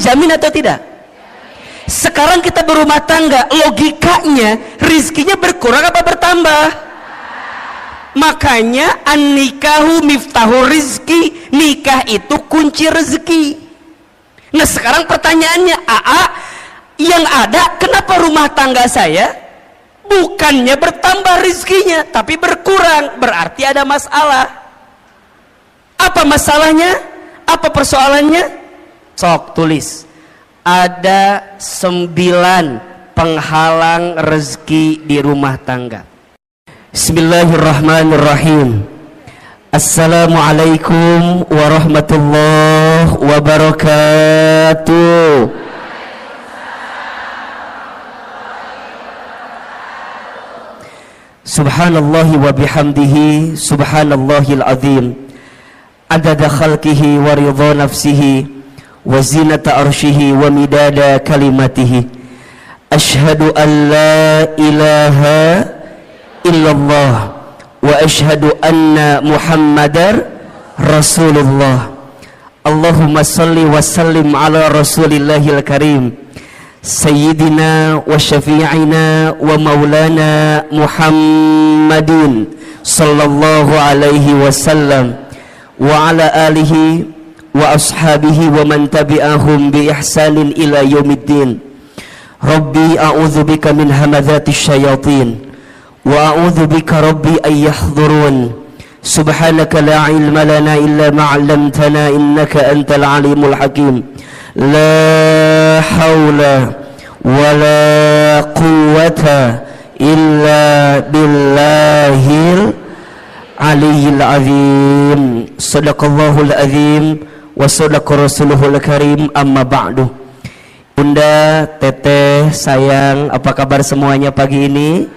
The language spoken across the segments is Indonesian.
dijamin atau tidak? Sekarang kita berumah tangga, logikanya rizkinya berkurang apa bertambah? Makanya an-nikahu miftahu rizki, nikah itu kunci rezeki. Nah sekarang pertanyaannya, yang ada kenapa rumah tangga saya bukannya bertambah rizkinya tapi berkurang? Berarti ada masalah. Apa masalahnya? Apa persoalannya? Sok tulis. Ada 9 penghalang rezeki di rumah tangga. Bismillahirrahmanirrahim. Assalamualaikum warahmatullahi wabarakatuh. Subhanallahi wa bihamdihi, subhanallahil azim, adada khalqihi wa ridha nafsihi wa zinata arshihi wa midada kalimatihi. Ashhadu an la ilaha illallah wa ashhadu anna muhammadar rasulullah. Allahumma salli wa sallim ala rasulillahil karim sayyidina wa syafi'ina wa maulana muhammadin sallallahu alaihi wasallam wa ala alihi wa ashabihi wa man tabi'ahum bi ihsanin ila yaumiddin. Rabbi a'udzu bika min hamadzati syayatin wa a'udzu bika rabbi ay yahdurun. Subhanaka la ilma lana illa ma 'allamtana innaka antal alimul hakim. La haula wa la quwwata illa billahil aliyyil azim. Sadaqallahul azim wa sadaqa rasuluhul karim. Amma ba'du. Bunda, teteh, sayang, apa kabar semuanya pagi ini?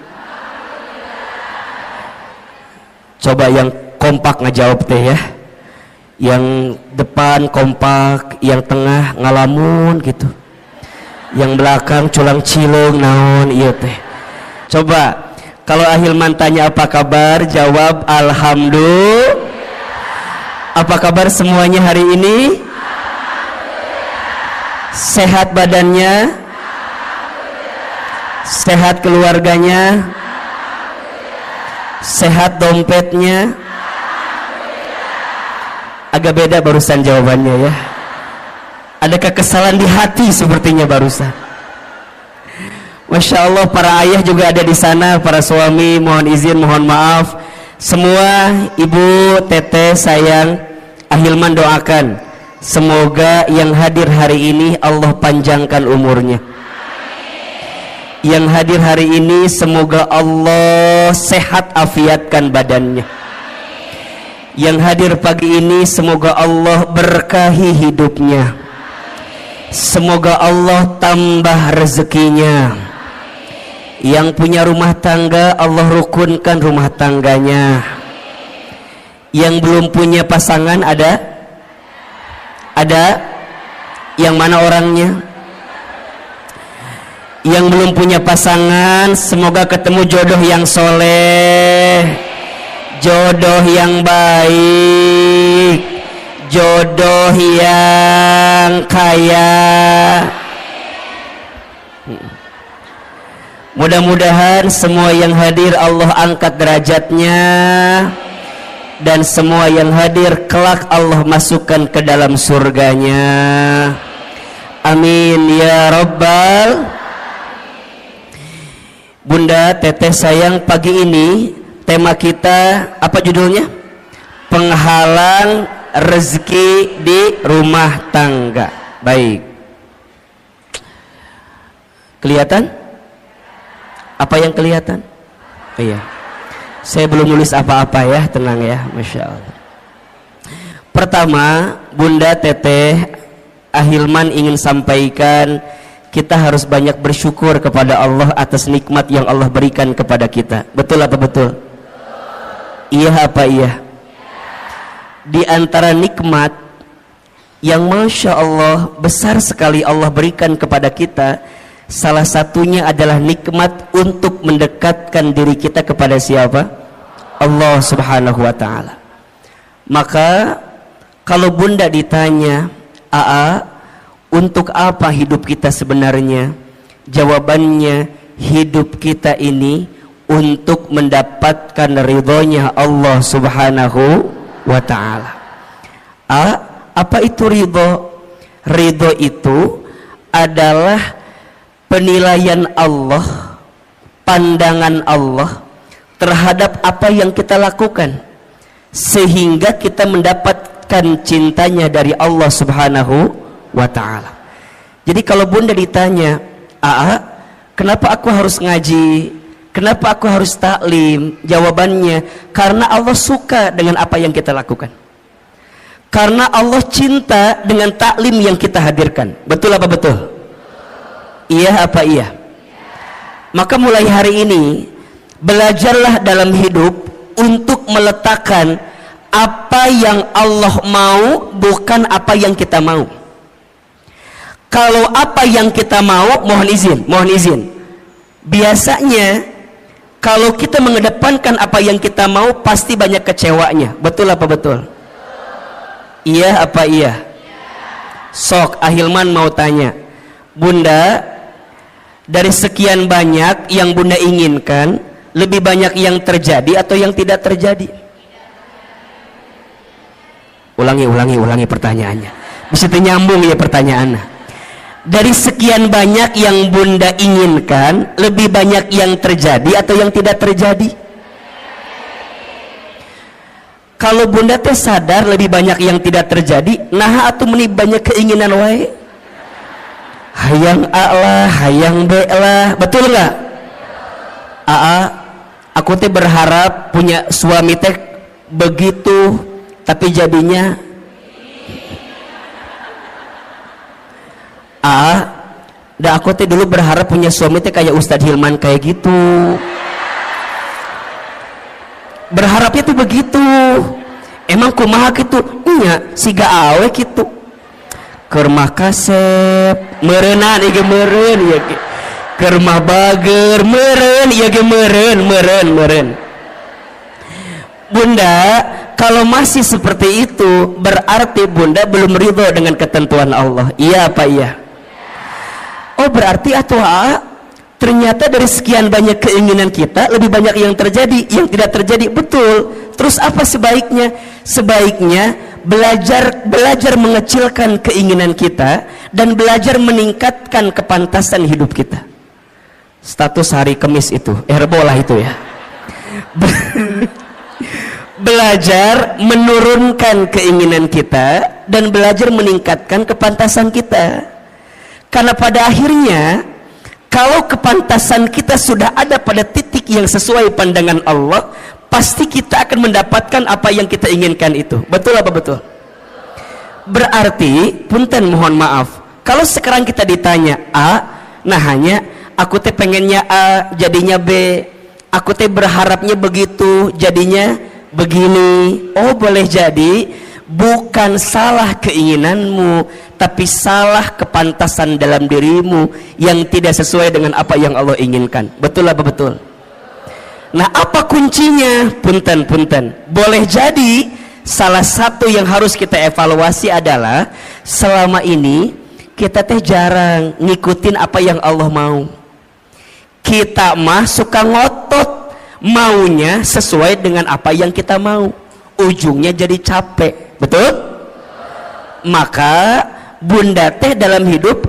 Coba yang kompak ngejawab teh ya. Yang depan kompak, yang tengah ngalamun gitu, yang belakang culang cilung naon iya teh. Coba kalau Ahilman tanya apa kabar, jawab alhamdulillah. Apa kabar semuanya hari ini? Sehat badannya? Sehat keluarganya? Sehat dompetnya? Agak beda barusan jawabannya ya. Ada kekesalan di hati sepertinya barusan. Masya Allah, para ayah juga ada di sana, para suami mohon izin, mohon maaf. Semua ibu, teteh, sayang, Ahilman doakan semoga yang hadir hari ini Allah panjangkan umurnya. Yang hadir hari ini semoga Allah sehat afiatkan badannya. Yang hadir pagi ini semoga Allah berkahi hidupnya. Semoga Allah tambah rezekinya. Yang punya rumah tangga Allah rukunkan rumah tangganya. Yang belum punya pasangan ada? Ada? Yang mana orangnya? Yang belum punya pasangan semoga ketemu jodoh yang soleh, jodoh yang baik, jodoh yang kaya. Mudah-mudahan semua yang hadir Allah angkat derajatnya, dan semua yang hadir kelak Allah masukkan ke dalam surganya. Amin ya rabbal. Bunda, teteh, sayang, pagi ini tema kita apa judulnya? Penghalang rezeki di rumah tangga. Baik. Kelihatan? Apa yang kelihatan? Oh, iya. Saya belum nulis apa-apa ya, tenang ya, Masya Allah. Pertama, Bunda, teteh, Ahilman ingin sampaikan kita harus banyak bersyukur kepada Allah atas nikmat yang Allah berikan kepada kita. Betul apa betul? Iya apa iya? Di antara nikmat yang Masya Allah besar sekali Allah berikan kepada kita, salah satunya adalah nikmat untuk mendekatkan diri kita kepada siapa? Allah Subhanahu wa ta'ala. Maka kalau Bunda ditanya, untuk apa hidup kita sebenarnya? Jawabannya, hidup kita ini untuk mendapatkan ridhonya Allah Subhanahu wa ta'ala. Apa itu ridho? Ridho itu adalah penilaian Allah, pandangan Allah terhadap apa yang kita lakukan, sehingga kita mendapatkan cintanya dari Allah Subhanahu wa ta'ala. Jadi kalau bunda ditanya, kenapa aku harus ngaji? Kenapa aku harus taklim? Jawabannya, karena Allah suka dengan apa yang kita lakukan. Karena Allah cinta dengan taklim yang kita hadirkan. Betul apa betul? Iya apa iya? Maka mulai hari ini, belajarlah dalam hidup untuk meletakkan apa yang Allah mau, bukan apa yang kita mau. Kalau apa yang kita mau, mohon izin. Biasanya kalau kita mengedepankan apa yang kita mau, pasti banyak kecewanya. Betul apa betul? Iya apa iya? Sok, Ahilman mau tanya, bunda, dari sekian banyak yang bunda inginkan, lebih banyak yang terjadi atau yang tidak terjadi? Ulangi pertanyaannya. Bisa nyambung ya pertanyaannya. Dari sekian banyak yang bunda inginkan, lebih banyak yang terjadi atau yang tidak terjadi? Kalau bunda teh sadar lebih banyak yang tidak terjadi, nah atau meni banyak keinginan wae, hayang A lah, hayang B lah, betul nggak? Aku teh berharap punya suami teh begitu, tapi jadinya aku teh dulu berharap punya suami teh kayak Ustadz Hilman kayak gitu. Berharapnya tuh begitu. Emang kumaha gitu? Nya siga awe gitu. Keur mah kasep, meureunna ieu meureun ieu ge. Keur mah bager, meureun ieu ge meureun. Bunda, kalau masih seperti itu, berarti bunda belum ridho dengan ketentuan Allah. Iya apa iya? Oh berarti ternyata dari sekian banyak keinginan kita, lebih banyak yang terjadi, yang tidak terjadi. Betul. Terus apa sebaiknya? Sebaiknya belajar mengecilkan keinginan kita dan belajar meningkatkan kepantasan hidup kita. Status hari Kamis itu, Herbolah itu ya. Belajar menurunkan keinginan kita dan belajar meningkatkan kepantasan kita. Karena pada akhirnya, kalau kepantasan kita sudah ada pada titik yang sesuai pandangan Allah, pasti kita akan mendapatkan apa yang kita inginkan itu. Betul apa betul? Berarti, punten mohon maaf, kalau sekarang kita ditanya nah hanya aku teh pengennya A, jadinya B, aku teh berharapnya begitu, jadinya begini. Oh boleh jadi, bukan salah keinginanmu, tapi salah kepantasan dalam dirimu yang tidak sesuai dengan apa yang Allah inginkan. Betul apa betul? Nah apa kuncinya? Punten. Boleh jadi salah satu yang harus kita evaluasi adalah selama ini kita teh jarang ngikutin apa yang Allah mau. Kita mah suka ngotot maunya sesuai dengan apa yang kita mau, ujungnya jadi capek. Betul? Maka bunda teh dalam hidup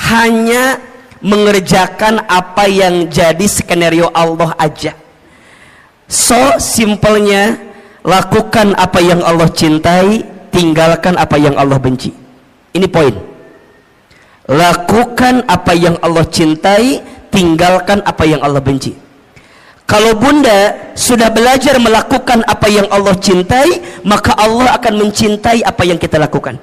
hanya mengerjakan apa yang jadi skenario Allah aja. So simpelnya, lakukan apa yang Allah cintai, tinggalkan apa yang Allah benci. Ini poin. Lakukan apa yang Allah cintai, tinggalkan apa yang Allah benci. Kalau bunda sudah belajar melakukan apa yang Allah cintai, maka Allah akan mencintai apa yang kita lakukan.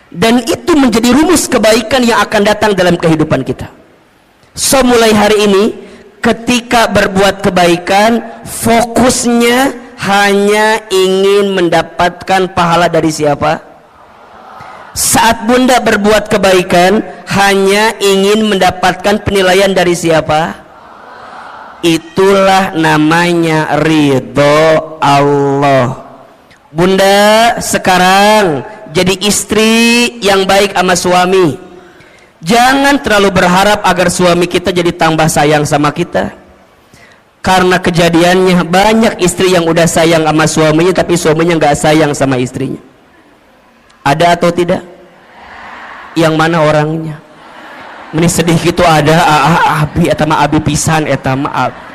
Dan itu menjadi rumus kebaikan yang akan datang dalam kehidupan kita. So mulai hari ini, ketika berbuat kebaikan, fokusnya hanya ingin mendapatkan pahala dari siapa? Saat bunda berbuat kebaikan, hanya ingin mendapatkan penilaian dari siapa? Itulah namanya ridho Allah. Bunda sekarang jadi istri yang baik sama suami. Jangan terlalu berharap agar suami kita jadi tambah sayang sama kita, karena kejadiannya banyak istri yang udah sayang sama suaminya tapi suaminya nggak sayang sama istrinya. Ada atau tidak? Yang mana orangnya? Meni sedih gitu ada. Abi etama abi pisan etama abi.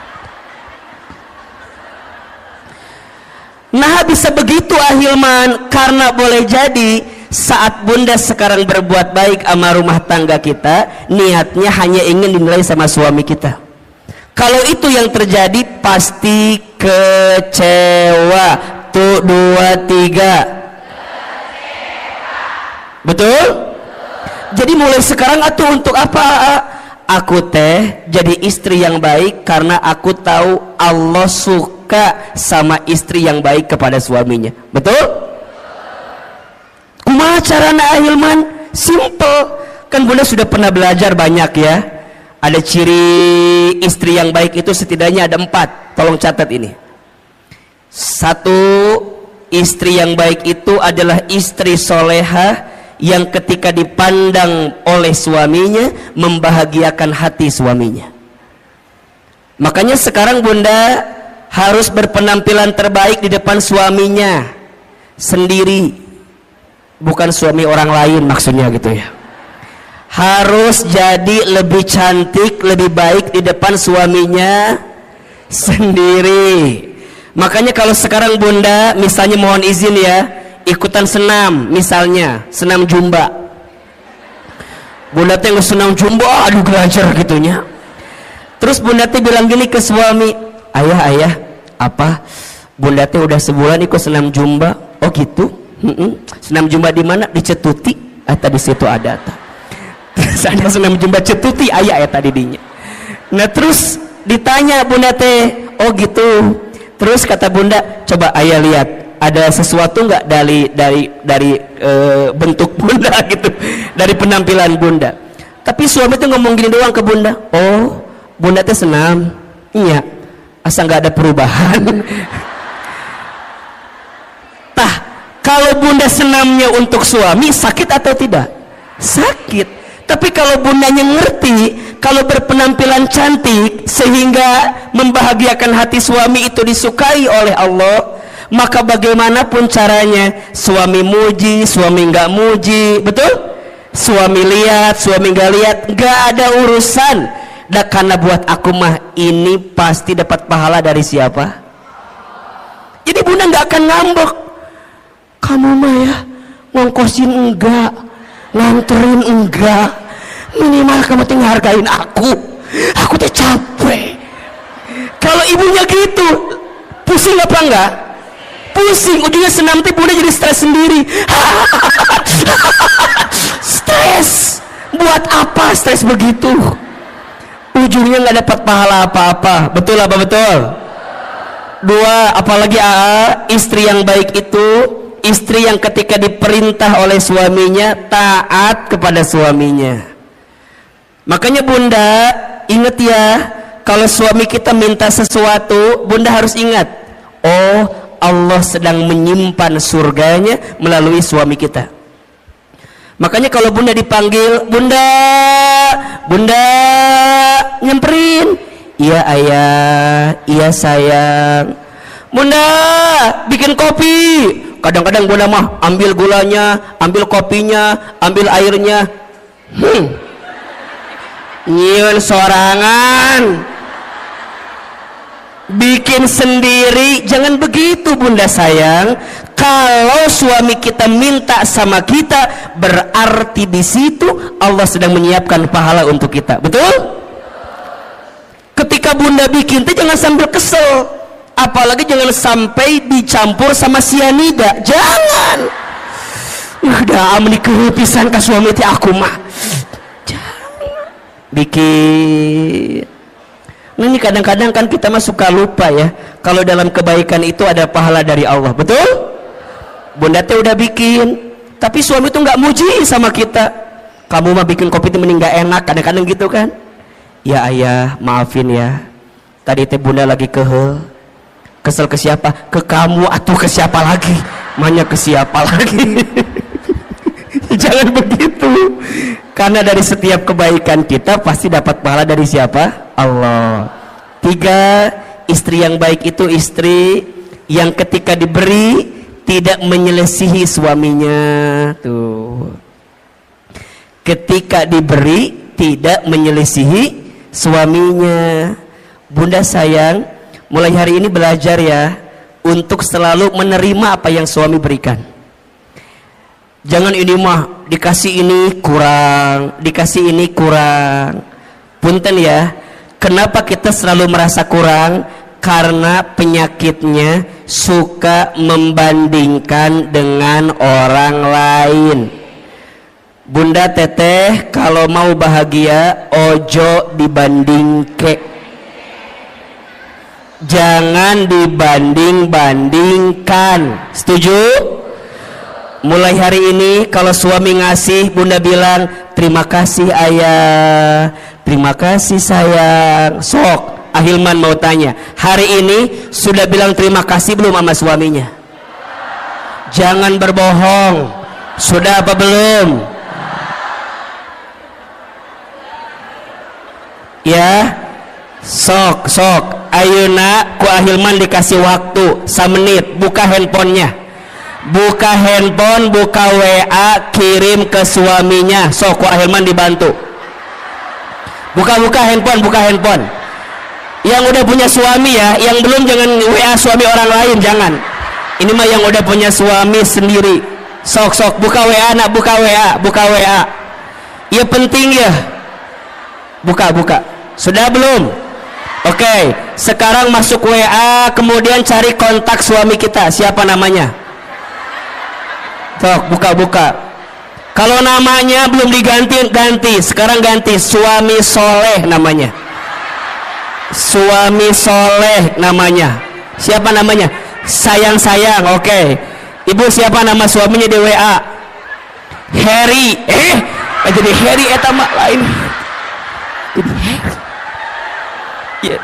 Nah bisa begitu Ahilman, karena boleh jadi saat bunda sekarang berbuat baik sama rumah tangga kita, niatnya hanya ingin dinilai sama suami kita. Kalau itu yang terjadi pasti kecewa. Tuh 2, 3. Betul? Jadi mulai sekarang atuh untuk apa? Aku teh jadi istri yang baik karena aku tahu Allah suka sama istri yang baik kepada suaminya. Betul? Kumaha carana Ahilman? Simple. Kan bunda sudah pernah belajar banyak ya. Ada ciri istri yang baik itu setidaknya ada 4. Tolong catat ini. 1, istri yang baik itu adalah istri solehah yang ketika dipandang oleh suaminya membahagiakan hati suaminya. Makanya sekarang bunda harus berpenampilan terbaik di depan suaminya sendiri, bukan suami orang lain maksudnya gitu ya. Harus jadi lebih cantik, lebih baik di depan suaminya sendiri. Makanya kalau sekarang bunda misalnya mohon izin ya, ikutan senam, misalnya senam jumba, bunda teh senam jumba, aduh gelajar gitunya. Terus bunda teh bilang gini ke suami, ayah apa bunda teh udah sebulan ikut senam jumba. Oh gitu. Senam jumba di mana? Di Cetuti. Di situ ada terus ada senam jumba Cetuti ayah tadi dinya. Nah terus ditanya bunda teh, oh gitu. Terus kata bunda, coba ayah lihat ada sesuatu nggak dari bentuk bunda gitu, dari penampilan bunda. Tapi suami tuh ngomong gini doang ke bunda, oh bunda teh senam, iya, asal nggak ada perubahan. Tah, kalau bunda senamnya untuk suami sakit atau tidak? Sakit. Tapi kalau bundanya ngerti, kalau berpenampilan cantik sehingga membahagiakan hati suami itu disukai oleh Allah, maka bagaimanapun caranya suami muji, suami nggak muji, betul? Suami lihat, suami nggak lihat, nggak ada urusan. Dan karena buat aku mah ini pasti dapat pahala dari siapa? Jadi bunda nggak akan ngambek. Kamu mah ya ngongkosin enggak, nganterin enggak, minimal kamu tinggal hargain aku teh capek. Kalau ibunya gitu, pusing apa enggak? Pusing, ujungnya senam teh bunda jadi stres sendiri. Stres, buat apa stres begitu? Ujungnya nggak dapat pahala apa-apa. Betul apa betul? 2, apalagi istri yang baik itu istri yang ketika diperintah oleh suaminya taat kepada suaminya. Makanya bunda ingat ya, kalau suami kita minta sesuatu, bunda harus ingat, oh Allah sedang menyimpan surganya melalui suami kita. Makanya kalau bunda dipanggil, bunda nyamperin, iya ayah, iya sayang, bunda bikin kopi. Kadang-kadang bunda mah ambil gulanya, ambil kopinya, ambil airnya, nyieun sorangan, bikin sendiri. Jangan begitu bunda sayang. Kalau suami kita minta sama kita, berarti di situ Allah sedang menyiapkan pahala untuk kita. Betul? Ketika bunda bikin itu jangan sambil kesel, apalagi jangan sampai dicampur sama sianida. Jangan. Udah menikah pisan ke suami itu aku mah. Jangan bikin. Nah ini kadang-kadang kan kita mah suka lupa ya, kalau dalam kebaikan itu ada pahala dari Allah. Betul? Bunda teh udah bikin, tapi suami tuh nggak muji sama kita. Kamu mah bikin kopi itu mending nggak enak, kadang-kadang gitu kan? Ya ayah, maafin ya. Tadi teh bunda lagi kesel ke siapa? Ke kamu atau ke siapa lagi? Nanya ke siapa lagi? Jangan begitu. Karena dari setiap kebaikan kita pasti dapat pahala dari siapa? Allah. 3, istri yang baik itu istri yang ketika diberi tidak menyelisihi suaminya. Tuh. Ketika diberi tidak menyelisihi suaminya. Bunda sayang, mulai hari ini belajar ya untuk selalu menerima apa yang suami berikan. Jangan ini mah dikasih ini kurang, dikasih ini kurang. Punten ya, kenapa kita selalu merasa kurang? Karena penyakitnya suka membandingkan dengan orang lain. Bunda teteh kalau mau bahagia ojo dibandingke. Jangan dibanding-bandingkan. Setuju? Mulai hari ini kalau suami ngasih, bunda bilang terima kasih ayah, terima kasih sayang. Sok Ahilman mau tanya, hari ini sudah bilang terima kasih belum sama suaminya? Jangan berbohong. Sudah apa belum? Ya, sok ayeuna ku Ahilman dikasih waktu 1 menit, buka handphonenya, buka handphone, buka WA, kirim ke suaminya. Sok ku Ahilman dibantu, buka handphone. Yang udah punya suami ya, yang belum jangan WA suami orang lain, jangan. Ini mah yang udah punya suami sendiri. Sok buka WA nak, buka WA. Ya penting ya, buka. Sudah belum? Oke, sekarang masuk WA, kemudian cari kontak suami kita. Siapa namanya? Sok, buka. Kalau namanya belum ganti. Sekarang ganti, suami soleh namanya. Suami soleh namanya. Siapa namanya? Sayang. Oke. Ibu siapa nama suaminya di WA? Harry. Jadi Harry eta mah lain. Ya,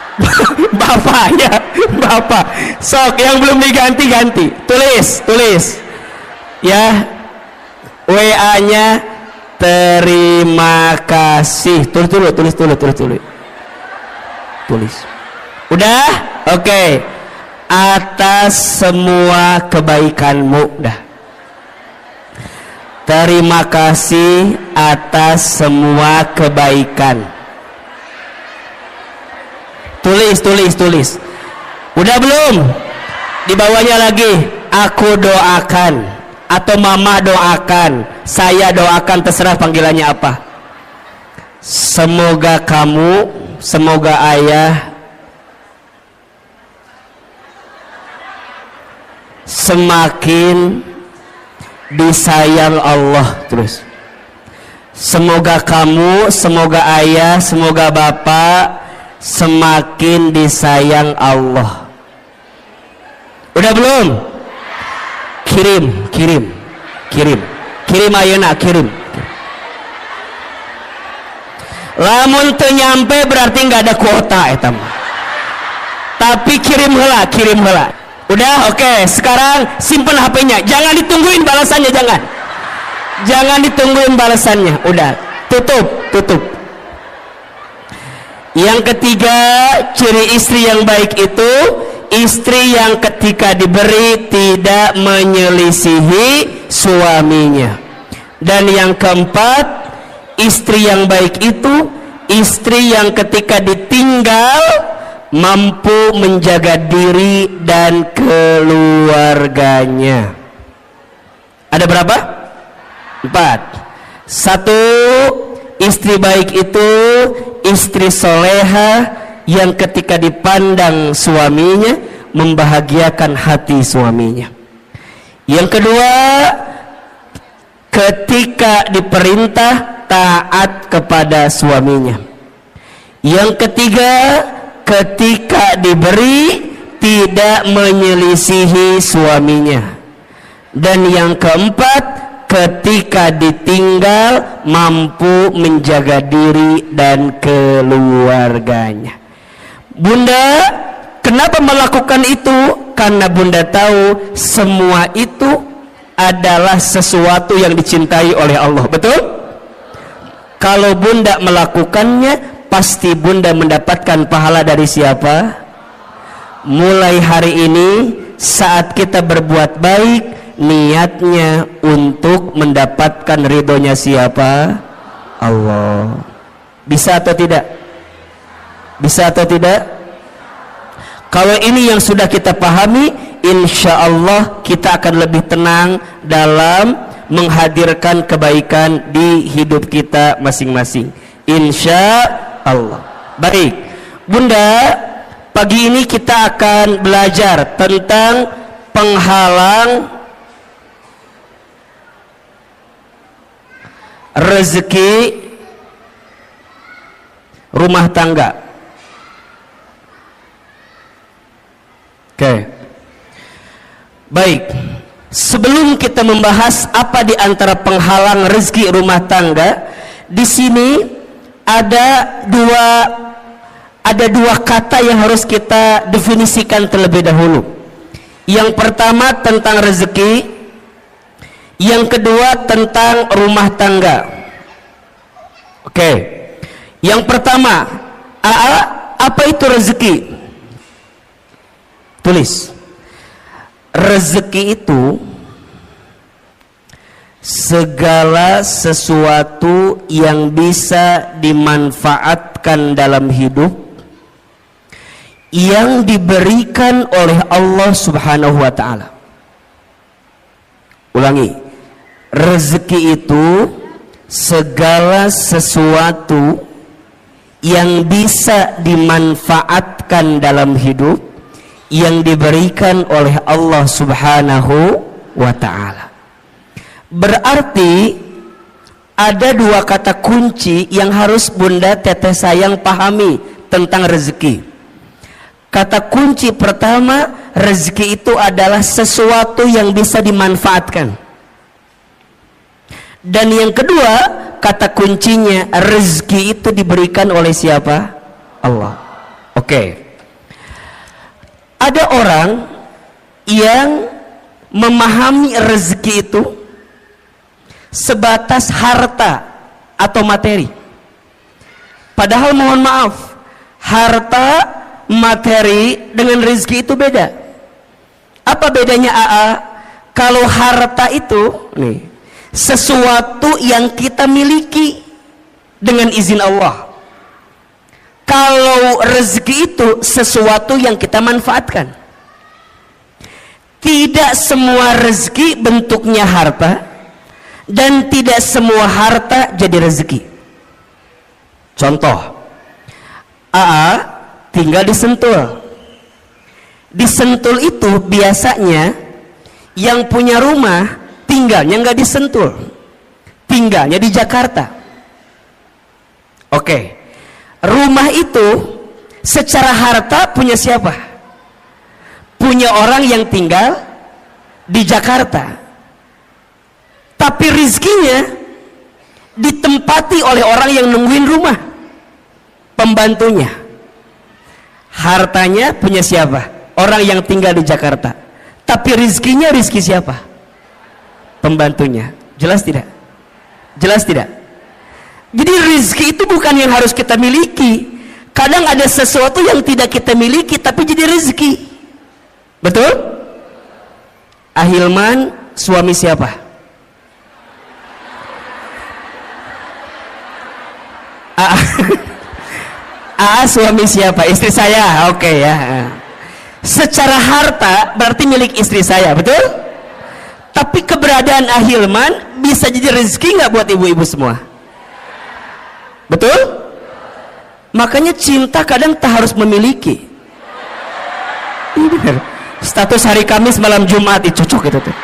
bapak. Sok yang belum diganti. Tulis. Ya. WA-nya terima kasih. Tulis. Udah? Oke. Atas semua kebaikanmu. Dah. Terima kasih atas semua kebaikan. Tulis. Udah belum? Di bawahnya lagi, aku doakan atau mama doakan, saya doakan, terserah panggilannya apa. Semoga kamu, semoga ayah semakin disayang Allah. Terus semoga kamu, semoga ayah, semoga bapak semakin disayang Allah. Udah belum? Kirim ayeuna, kirim. Lamun teu nyampe berarti nggak ada kuota eta mah. Tapi kirim heula. Udah, oke. Sekarang simpen HP-nya. Jangan ditungguin balasannya, jangan ditungguin balasannya. Udah, tutup. Yang ketiga, ciri istri yang baik itu istri yang ketika diberi tidak menyelisihi suaminya. Dan yang keempat, istri yang baik itu istri yang ketika ditinggal mampu menjaga diri dan keluarganya. Ada berapa? 4. 1, istri baik itu istri soleha yang ketika dipandang suaminya membahagiakan hati suaminya. Yang kedua, ketika diperintah taat kepada suaminya. Yang ketiga, ketika diberi tidak menyelisihi suaminya. Dan yang keempat, ketika ditinggal mampu menjaga diri dan keluarganya. Bunda kenapa melakukan itu? Karena bunda tahu semua itu adalah sesuatu yang dicintai oleh Allah. Betul? Kalau bunda melakukannya, pasti bunda mendapatkan pahala dari siapa? Mulai hari ini, saat kita berbuat baik, niatnya untuk mendapatkan ridhonya siapa? Allah. Bisa atau tidak? Bisa atau tidak? Kalau ini yang sudah kita pahami, insya Allah kita akan lebih tenang dalam menghadirkan kebaikan di hidup kita masing-masing, insya Allah. Baik bunda, pagi ini kita akan belajar tentang penghalang rezeki rumah tangga. Oke. Baik. Sebelum kita membahas apa di antara penghalang rezeki rumah tangga, di sini ada dua kata yang harus kita definisikan terlebih dahulu. Yang pertama tentang rezeki, yang kedua tentang rumah tangga. Oke. Yang pertama, apa itu rezeki? Tulis. Rezeki itu segala sesuatu yang bisa dimanfaatkan dalam hidup, yang diberikan oleh Allah Subhanahu wa ta'ala. Ulangi, rezeki itu segala sesuatu yang bisa dimanfaatkan dalam hidup, yang diberikan oleh Allah Subhanahu wa ta'ala. Berarti ada dua kata kunci yang harus bunda teteh sayang pahami tentang rezeki. Kata kunci pertama, rezeki itu adalah sesuatu yang bisa dimanfaatkan. Dan yang kedua, kata kuncinya, rezeki itu diberikan oleh siapa? Allah. Oke. Ada orang yang memahami rezeki itu sebatas harta atau materi. Padahal mohon maaf, harta, materi dengan rezeki itu beda. Apa bedanya Kalau harta itu nih, sesuatu yang kita miliki dengan izin Allah. Kalau rezeki itu sesuatu yang kita manfaatkan. Tidak semua rezeki bentuknya harta, dan tidak semua harta jadi rezeki. Contoh, tinggal di Sentul. Di Sentul itu biasanya yang punya rumah tinggalnya nggak di Sentul, tinggalnya di Jakarta. Oke. Rumah itu secara harta punya siapa? Punya orang yang tinggal di Jakarta. Tapi rizkinya ditempati oleh orang yang nungguin rumah, pembantunya. Hartanya punya siapa? Orang yang tinggal di Jakarta. Tapi rizkinya rizki siapa? Pembantunya. Jelas tidak? Jelas tidak? Jadi rizki itu bukan yang harus kita miliki. Kadang ada sesuatu yang tidak kita miliki tapi jadi rezeki. Betul? Ahilman suami siapa? Suami siapa? Istri saya. Oke ya. Secara harta berarti milik istri saya, betul? Tapi keberadaan Ahilman bisa jadi rezeki nggak buat ibu-ibu semua? Betul? Makanya cinta kadang tak harus memiliki. Ini benar. Status hari Kamis malam Jumat itu cocok itu tuh.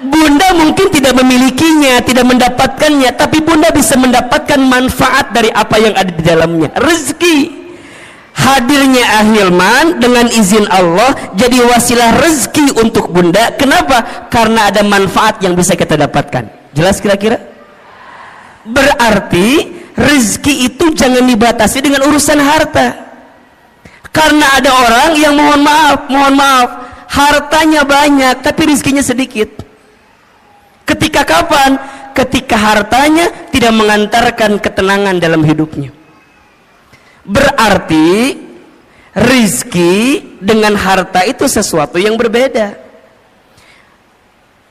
Bunda mungkin tidak memilikinya, tidak mendapatkannya, tapi bunda bisa mendapatkan manfaat dari apa yang ada di dalamnya. Rezeki. Hadirnya Ahilman dengan izin Allah jadi wasilah rezeki untuk bunda. Kenapa? Karena ada manfaat yang bisa kita dapatkan. Jelas kira-kira? Berarti rezeki itu jangan dibatasi dengan urusan harta. Karena ada orang yang mohon maaf, hartanya banyak tapi rizkinya sedikit. Ketika kapan? Ketika hartanya tidak mengantarkan ketenangan dalam hidupnya. Berarti rizki dengan harta itu sesuatu yang berbeda.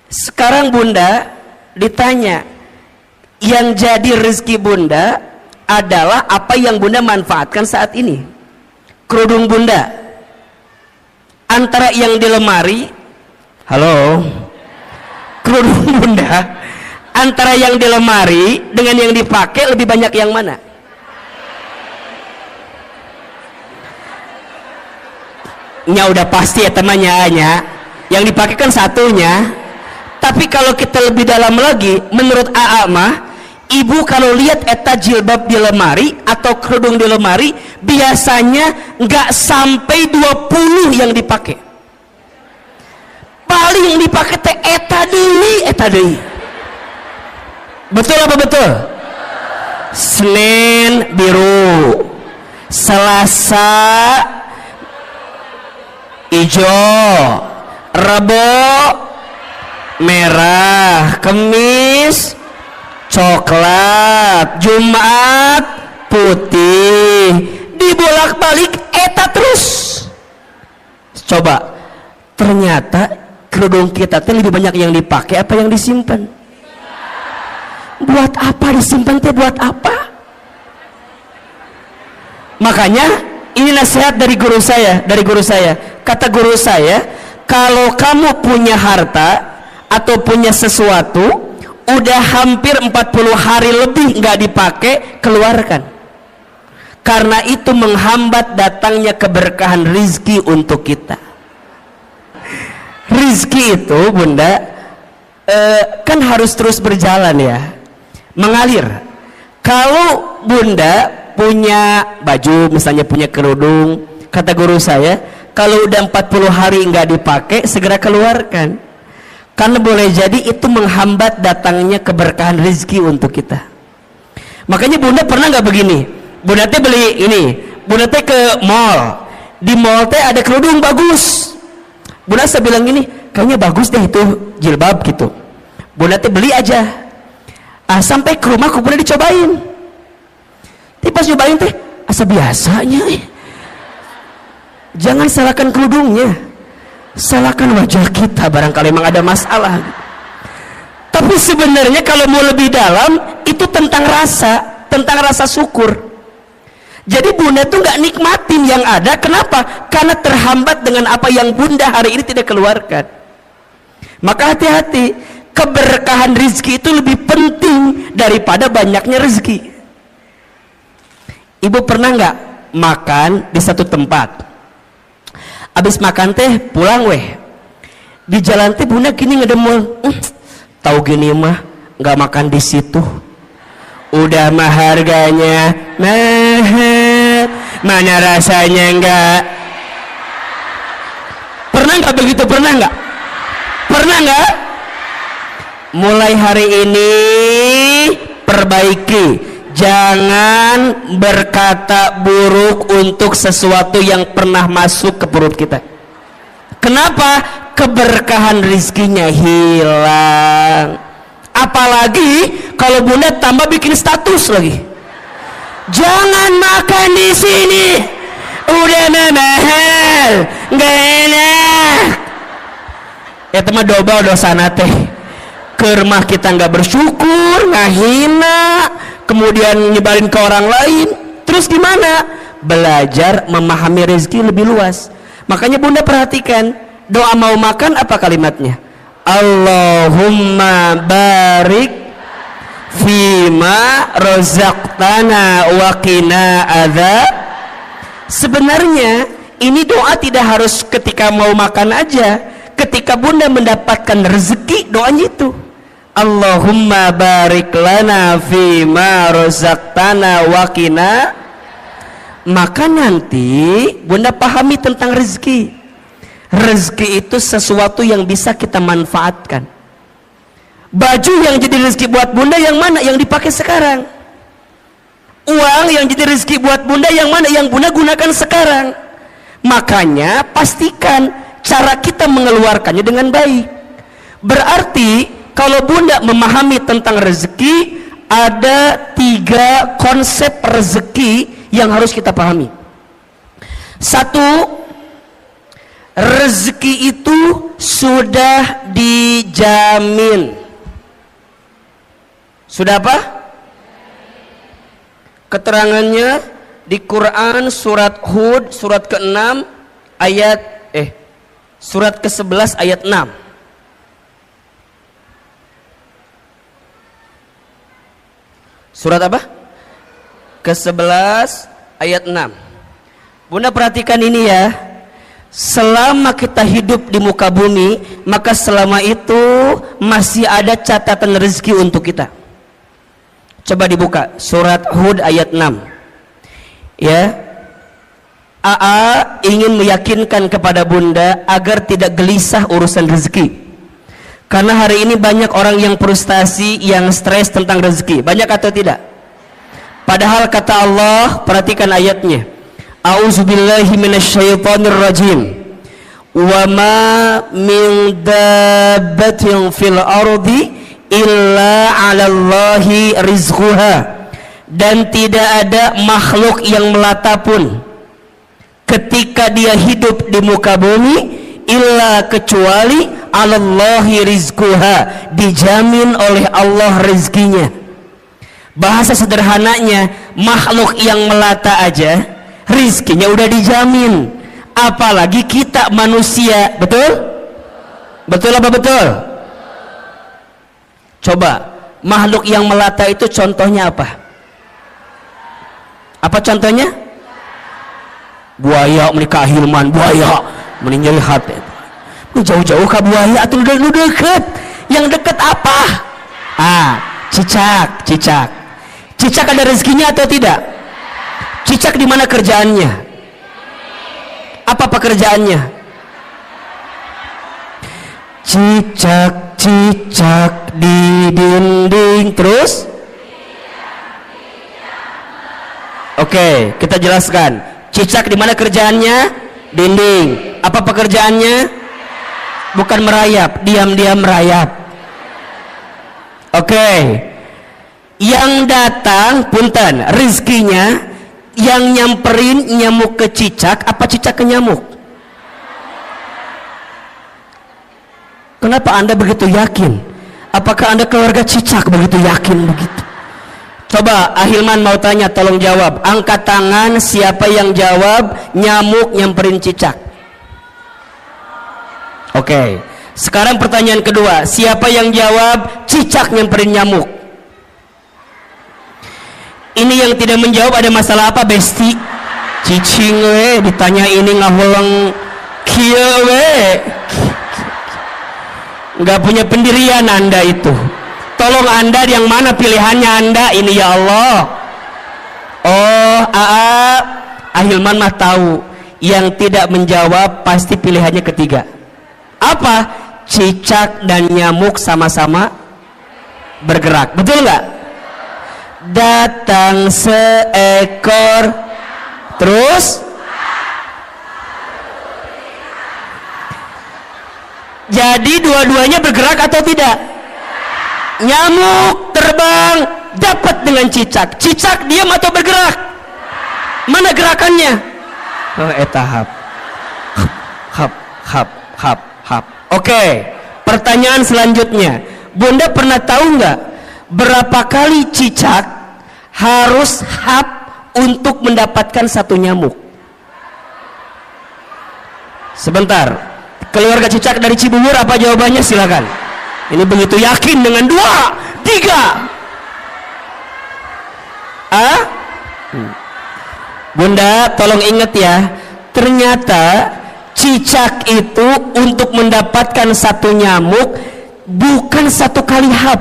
Sekarang bunda ditanya, yang jadi rizki bunda adalah apa yang bunda manfaatkan saat ini. Kerudung bunda antara yang di lemari, halo, kerudung bunda antara yang di lemari dengan yang dipakai lebih banyak yang mana? Nya udah pasti ya temannya, yang dipakai kan satunya. Tapi kalau kita lebih dalam lagi, menurut AA mah, ibu kalau lihat eta jilbab di lemari atau kerudung di lemari, biasanya nggak sampai 20 yang dipakai. Paling yang dipakai teh eta deui. Betul apa betul? Senin biru, Selasa hijau, Rebo merah, Kamis coklat, Jumat putih, dibolak-balik eta terus. Coba, ternyata kerudung kita teh lebih banyak yang dipakai apa yang disimpan? Buat apa disimpan teh? Buat apa? Makanya ini nasihat dari guru saya. Kata guru saya, kalau kamu punya harta atau punya sesuatu udah hampir 40 hari lebih nggak dipakai, keluarkan. Karena itu menghambat datangnya keberkahan rizki untuk kita. Rizki itu bunda kan harus terus berjalan ya, mengalir. Kalau bunda punya baju, misalnya punya kerudung, kata guru saya, kalau udah 40 hari nggak dipakai, segera keluarkan. Karena boleh jadi itu menghambat datangnya keberkahan rezeki untuk kita. Makanya bunda pernah nggak begini? Bunda teh beli ini, bunda teh ke mall. Di mall teh ada kerudung bagus. Bunda saya bilang gini, kayaknya bagus deh itu jilbab gitu. Bunda teh beli aja. Sampai ke rumah bunda dicobain. Tapi pas nyobain teh asa biasanya. Jangan salahkan kerudungnya, salahkan wajah kita, barangkali memang ada masalah. Tapi sebenarnya kalau mau lebih dalam, itu tentang rasa syukur. Jadi bunda tuh nggak nikmatin yang ada. Kenapa? Karena terhambat dengan apa yang bunda hari ini tidak keluarkan. Maka hati-hati, keberkahan rezeki itu lebih penting daripada banyaknya rezeki. Ibu pernah nggak makan di satu tempat, abis makan teh pulang weh, di jalan teh bunda gini ngedemul, tahu gini mah nggak makan di situ, udah mah harganya mahal, mana rasanya enggak. Pernah nggak begitu? Pernah nggak? Mulai hari ini perbaiki, jangan berkata buruk untuk sesuatu yang pernah masuk ke perut kita. Kenapa? Keberkahan rizkinya hilang. Apalagi kalau bunda tambah bikin status lagi, jangan makan di sini, udah mahal, nggak enak. Ya teman dobel dosana teh. Ke rumah kita nggak bersyukur, ngahina, kemudian nyebarin ke orang lain. Terus gimana? Belajar memahami rezeki lebih luas. Makanya bunda perhatikan, doa mau makan apa kalimatnya? Allahumma barik fima rozaqtana wa qina adzab. Sebenarnya ini doa tidak harus ketika mau makan aja. Ketika bunda mendapatkan rezeki, doanya itu Allahumma barik lana fima rozaqtana wa qina. Maka nanti bunda pahami tentang rezeki. Rezeki itu sesuatu yang bisa kita manfaatkan. Baju yang jadi rezeki buat bunda yang mana? Yang dipakai sekarang. Uang yang jadi rezeki buat bunda yang mana? Yang bunda gunakan sekarang. Makanya pastikan cara kita mengeluarkannya dengan baik. Berarti kalau Bunda memahami tentang rezeki, ada 3 konsep rezeki yang harus kita pahami. Satu, rezeki itu sudah dijamin. Sudah apa? Keterangannya di Quran surat Hud surat ke-6 ayat surat ke-11 ayat 6. Surat apa? Ke-11 ayat 6. Bunda perhatikan ini ya. Selama kita hidup di muka bumi, maka selama itu masih ada catatan rezeki untuk kita. Coba dibuka surat Hud ayat 6. Ya. AA ingin meyakinkan kepada Bunda agar tidak gelisah urusan rezeki. Karena hari ini banyak orang yang frustasi, yang stres tentang rezeki. Banyak atau tidak? Padahal kata Allah, perhatikan ayatnya. A'udzubillahi minasyaitonir rajim. Wa ma min dabbatin fil ardi illa 'alallahi rizquha. Dan tidak ada makhluk yang melata pun ketika dia hidup di muka bumi illa kecuali 'alallahi rizquha, dijamin oleh Allah rezekinya. Bahasa sederhananya, makhluk yang melata aja rizkinya udah dijamin, apalagi kita manusia. Betul? Betul apa betul? Coba, makhluk yang melata itu contohnya apa? Apa contohnya? Buaya, menikah Hilman, buaya meninggal hati. Jauh-jauh ke buaya atau udah deket? Yang deket apa? Cicak. Cicak ada rezekinya atau tidak? Cicak di mana kerjaannya? Apa pekerjaannya? Cicak di dinding. Terus? Oke, kita jelaskan. Cicak di mana kerjaannya? Dinding. Apa pekerjaannya? Bukan merayap, diam-diam merayap. Oke. Yang datang, punten, rizkinya yang nyamperin nyamuk ke cicak, apa cicak ke nyamuk? Kenapa Anda begitu yakin? Apakah Anda keluarga cicak begitu yakin begitu? Coba Ahilman mau tanya, tolong jawab. Angkat tangan siapa yang jawab nyamuk nyamperin cicak. Oke. Sekarang pertanyaan kedua, siapa yang jawab cicak nyamperin nyamuk? Ini yang tidak menjawab ada masalah apa, Besti? Cicing we ditanya ini ngahulang kieu we. Enggak punya pendirian Anda itu. Tolong Anda yang mana pilihannya Anda ini ya Allah. Oh, Ahilman mah tahu. Yang tidak menjawab pasti pilihannya ketiga. Apa? Cicak dan nyamuk sama-sama bergerak. Betul nggak? Datang seekor, terus jadi dua-duanya bergerak atau tidak? Nyamuk terbang dapat dengan cicak. Cicak diam atau bergerak? Mana gerakannya? Tahap. Hap. Oke, pertanyaan selanjutnya, Bunda pernah tahu nggak berapa kali cicak harus hap untuk mendapatkan satu nyamuk? Sebentar, keluarga cicak dari Cibubur apa jawabannya? Silakan. Ini begitu yakin dengan 2, 3. Bunda tolong ingat ya, ternyata cicak itu untuk mendapatkan satu nyamuk bukan satu kali hap.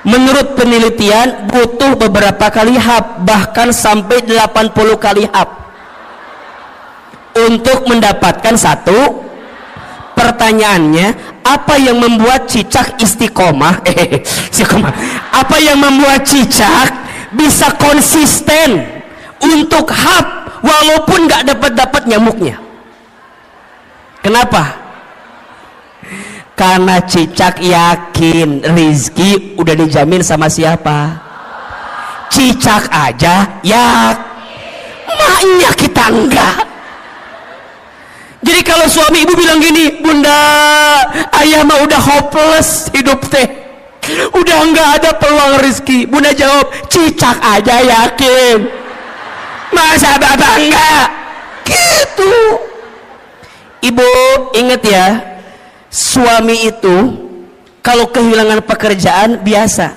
Menurut penelitian butuh beberapa kali hap, bahkan sampai 80 kali hap untuk mendapatkan satu. Pertanyaannya, apa yang membuat cicak istiqomah? Apa yang membuat cicak bisa konsisten untuk hap walaupun nggak dapat nyamuknya? Kenapa? Karena Cicak yakin rizki udah dijamin sama siapa? Cicak aja maknya kita enggak. Jadi kalau suami ibu bilang gini, bunda, ayah mah udah hopeless hidup teh, udah enggak ada peluang rizki. Bunda jawab, Cicak aja yakin, masa bapak enggak? Gitu. Ibu ingat ya, suami itu kalau kehilangan pekerjaan biasa,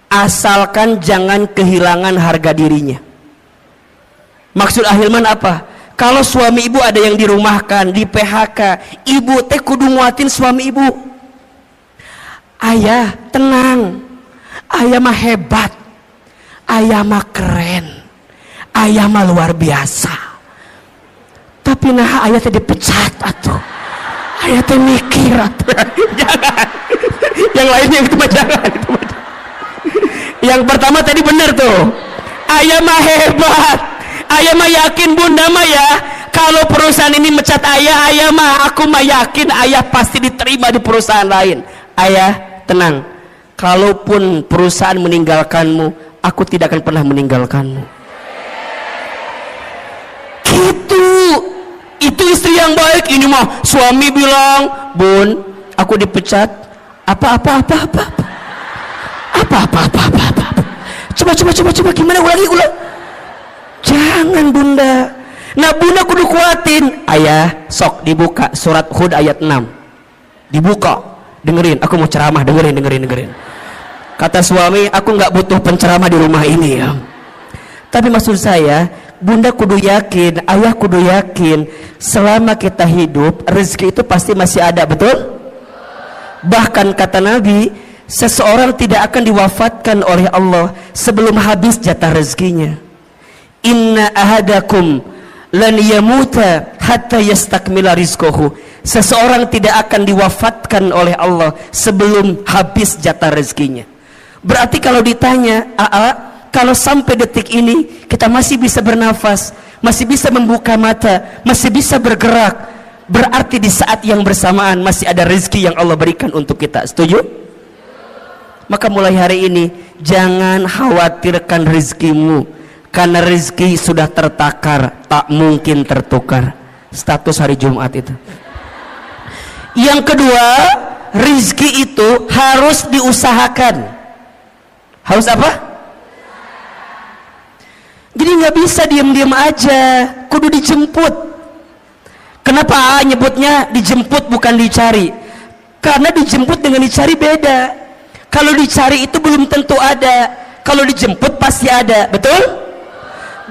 asalkan jangan kehilangan harga dirinya. Maksud Ahilman apa? Kalau suami ibu ada yang dirumahkan, di PHK, ibu teh kudu nguatin suami ibu. Ayah tenang, ayah mah hebat, ayah mah keren, ayah mah luar biasa. Tapi nah ayah teh dipecat atuh. Ayah teh mikir atuh. Jangan. Yang lainnya itu mah jangan, itu mah. Yang pertama tadi benar tuh. Ayah mah hebat. Ayah mah yakin bunda mah ya, kalau perusahaan ini mecat ayah mah aku mah yakin ayah pasti diterima di perusahaan lain. Ayah tenang. Kalaupun perusahaan meninggalkanmu, aku tidak akan pernah meninggalkanmu. Gitu. Itu istri yang baik. Ini mah suami bilang, bun, aku dipecat. Apa. Coba gimana ulang. Jangan bunda. Nah bunda kudu kuatin. Ayah sok dibuka surat Hud ayat 6. Dibuka. Dengerin, aku mau ceramah. Dengerin. Kata suami, aku nggak butuh penceramah di rumah ini ya. Tapi maksud saya, bunda kudu yakin, ayah kudu yakin, selama kita hidup rezeki itu pasti masih ada, betul? Bahkan kata Nabi, seseorang tidak akan diwafatkan oleh Allah sebelum habis jatah rezekinya. Inna ahadakum lan yamuta hatta yastakmila rizquhu. Seseorang tidak akan diwafatkan oleh Allah sebelum habis jatah rezekinya. Berarti kalau ditanya, kalau sampai detik ini kita masih bisa bernafas, masih bisa membuka mata, masih bisa bergerak, berarti di saat yang bersamaan masih ada rezeki yang Allah berikan untuk kita. Setuju? Maka mulai hari ini jangan khawatirkan rezekimu, karena rezeki sudah tertakar, tak mungkin tertukar. Status hari Jumat itu. Yang kedua, rezeki itu harus diusahakan. Harus apa? Jadi nggak bisa diam-diam aja, kudu dijemput. Kenapa nyebutnya dijemput bukan dicari? Karena dijemput dengan dicari beda. Kalau dicari itu belum tentu ada, kalau dijemput pasti ada, betul?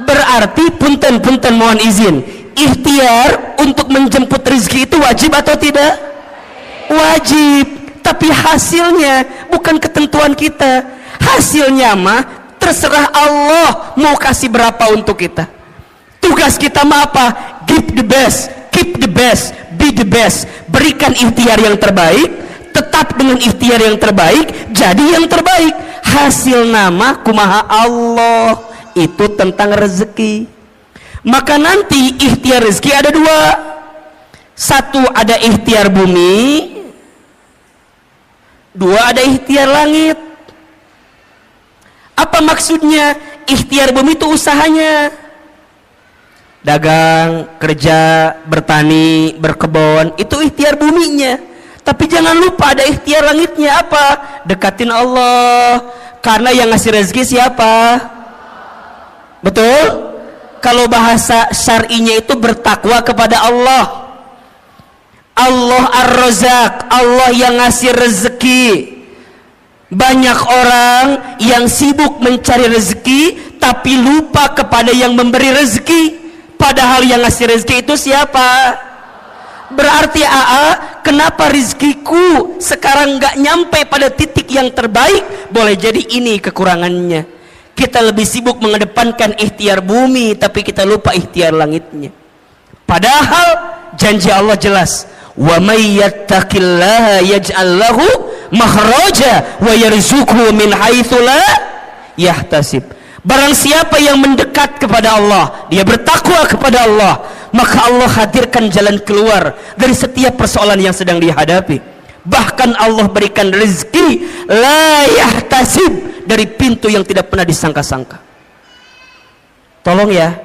Berarti punten mohon izin, ikhtiar untuk menjemput rezeki itu wajib atau tidak? Wajib. Tapi hasilnya bukan ketentuan kita. Hasilnya mah terserah Allah mau kasih berapa untuk kita. Tugas kita mah apa? Give the best, keep the best, be the best. Berikan ikhtiar yang terbaik, tetap dengan ikhtiar yang terbaik, jadi yang terbaik. Hasil nama kumaha Allah. Itu tentang rezeki. Maka nanti ikhtiar rezeki ada dua. Satu ada ikhtiar bumi, dua ada ikhtiar langit. Apa maksudnya? Ikhtiar bumi itu usahanya, dagang, kerja, bertani, berkebun, itu ikhtiar buminya. Tapi jangan lupa ada ikhtiar langitnya. Apa? Dekatin Allah. Karena yang ngasih rezeki siapa? Betul? Kalau bahasa syar'inya itu bertakwa kepada Allah. Allah Ar-Razzaq, Allah yang ngasih rezeki. Banyak orang yang sibuk mencari rezeki tapi lupa kepada yang memberi rezeki. Padahal yang ngasih rezeki itu siapa? Berarti kenapa rezekiku sekarang nggak nyampe pada titik yang terbaik? Boleh jadi ini kekurangannya. Kita lebih sibuk mengedepankan ikhtiar bumi tapi kita lupa ikhtiar langitnya. Padahal janji Allah jelas, wa may yattaqillaha yaj'al lahu makhraja wa yarzuqhu min haitsu la yahtasib. Barang siapa yang mendekat kepada Allah, dia bertakwa kepada Allah, maka Allah hadirkan jalan keluar dari setiap persoalan yang sedang dihadapi. Bahkan Allah berikan rezeki la yahtasib, dari pintu yang tidak pernah disangka-sangka. Tolong ya,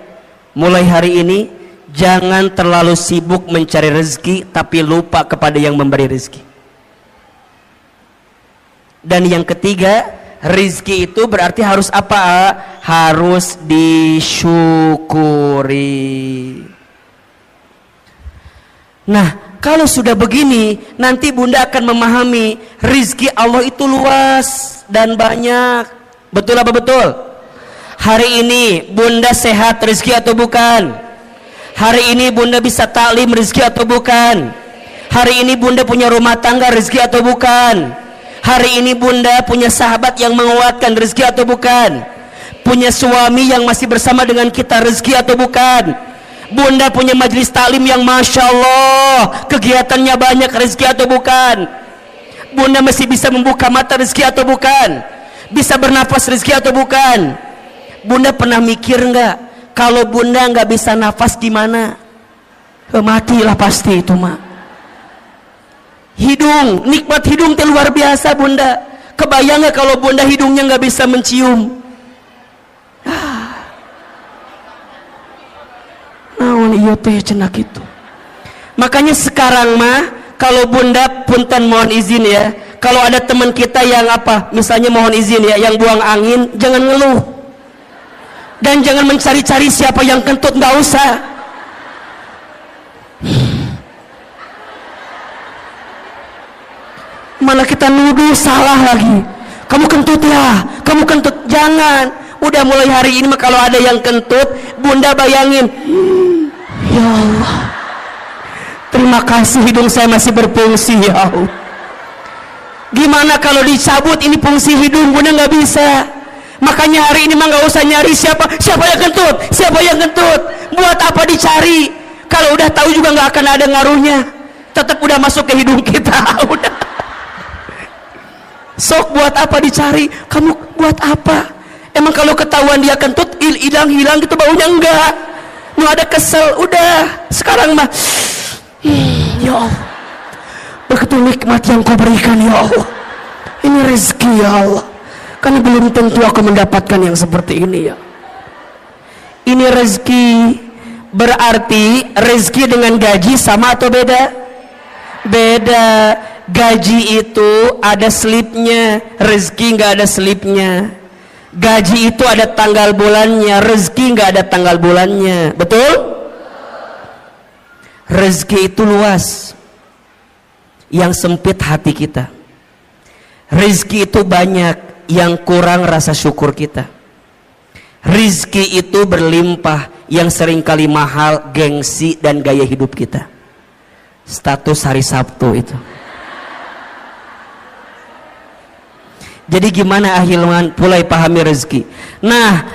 mulai hari ini jangan terlalu sibuk mencari rezeki tapi lupa kepada yang memberi rezeki. Dan yang ketiga, rezeki itu berarti harus apa? Harus disyukuri. Nah, kalau sudah begini, nanti Bunda akan memahami rezeki Allah itu luas dan banyak. Betul apa betul? Hari ini Bunda sehat, rezeki atau bukan? Hari ini Bunda bisa taklim, rezeki atau bukan? Hari ini Bunda punya rumah tangga, rezeki atau bukan? Hari ini Bunda punya sahabat yang menguatkan, rezeki atau bukan? Punya suami yang masih bersama dengan kita, rezeki atau bukan? Bunda punya majelis taklim yang Masya Allah kegiatannya banyak, rezeki atau bukan? Bunda masih bisa membuka mata, rezeki atau bukan? Bisa bernafas, rezeki atau bukan? Bunda pernah mikir nggak, kalau Bunda nggak bisa nafas gimana? Matilah pasti itu mak. Hidung, nikmat hidung itu luar biasa Bunda. Kebayang nggak kalau Bunda hidungnya nggak bisa mencium? Naon iya teh cenak itu. Makanya sekarang mah kalau Bunda punten mohon izin ya, kalau ada teman kita yang apa, misalnya mohon izin ya, yang buang angin, jangan ngeluh dan jangan mencari-cari siapa yang kentut, nggak usah. Malah kita nuduh salah lagi, kamu kentut ya, kamu kentut. Jangan, udah mulai hari ini mah kalau ada yang kentut, Bunda bayangin, ya Allah, terima kasih hidung saya masih berfungsi ya Allah. Gimana kalau dicabut ini fungsi hidung? Bunda nggak bisa. Makanya hari ini mah nggak usah nyari siapa yang kentut, siapa yang kentut. Buat apa dicari? Kalau udah tahu juga nggak akan ada ngaruhnya. Tetap udah masuk ke hidung kita. Udah. Sok buat apa dicari? Kamu buat apa? Emang kalau ketahuan dia kentut hilang gitu baunya? Enggak. Mau ada kesel, udah. Sekarang mah ya Allah, begitu nikmat yang kau berikan ya Allah. Ini rezeki ya Allah. Kan belum tentu aku mendapatkan yang seperti ini ya. Ini rezeki. Berarti rezeki dengan gaji sama atau beda? Beda. Gaji itu ada slipnya, rezeki nggak ada slipnya. Gaji itu ada tanggal bulannya, rezeki nggak ada tanggal bulannya. Betul? Rezeki itu luas, yang sempit hati kita. Rezeki itu banyak, yang kurang rasa syukur kita. Rezeki itu berlimpah, yang seringkali mahal gengsi dan gaya hidup kita. Status hari Sabtu itu. Jadi gimana ahilman mulai pahami rezeki? Nah,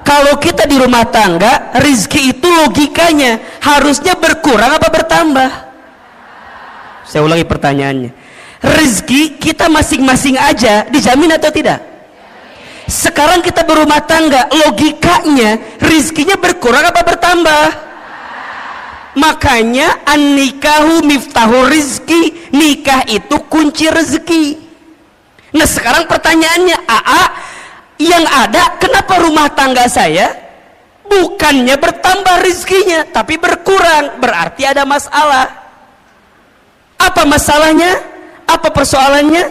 kalau kita di rumah tangga, rezeki itu logikanya harusnya berkurang apa bertambah? Saya ulangi pertanyaannya. Rezeki kita masing-masing aja dijamin atau tidak? Sekarang kita berumah tangga, logikanya rezekinya berkurang apa bertambah? Makanya an-nikahu miftahu rizki, nikah itu kunci rezeki. Nah sekarang pertanyaannya, yang ada kenapa rumah tangga saya bukannya bertambah rezekinya tapi berkurang? Berarti ada masalah. Apa masalahnya? Apa persoalannya?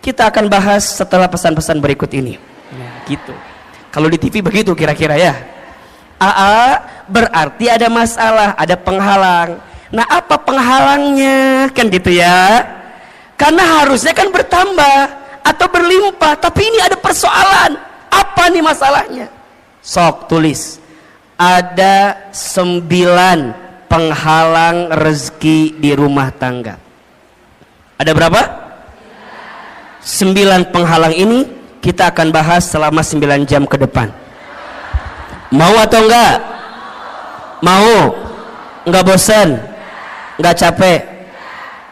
Kita akan bahas setelah pesan-pesan berikut ini. Nah, gitu. Kalau di TV begitu kira-kira ya. Berarti ada masalah, ada penghalang. Nah apa penghalangnya? Kan gitu ya. Karena harusnya kan bertambah atau berlimpah, tapi ini ada persoalan. Apa nih masalahnya? Sok tulis. Ada 9 penghalang rezeki di rumah tangga. Ada berapa? 9 penghalang ini kita akan bahas selama 9 jam ke depan. Mau atau enggak? Mau? Enggak bosan? Enggak capek?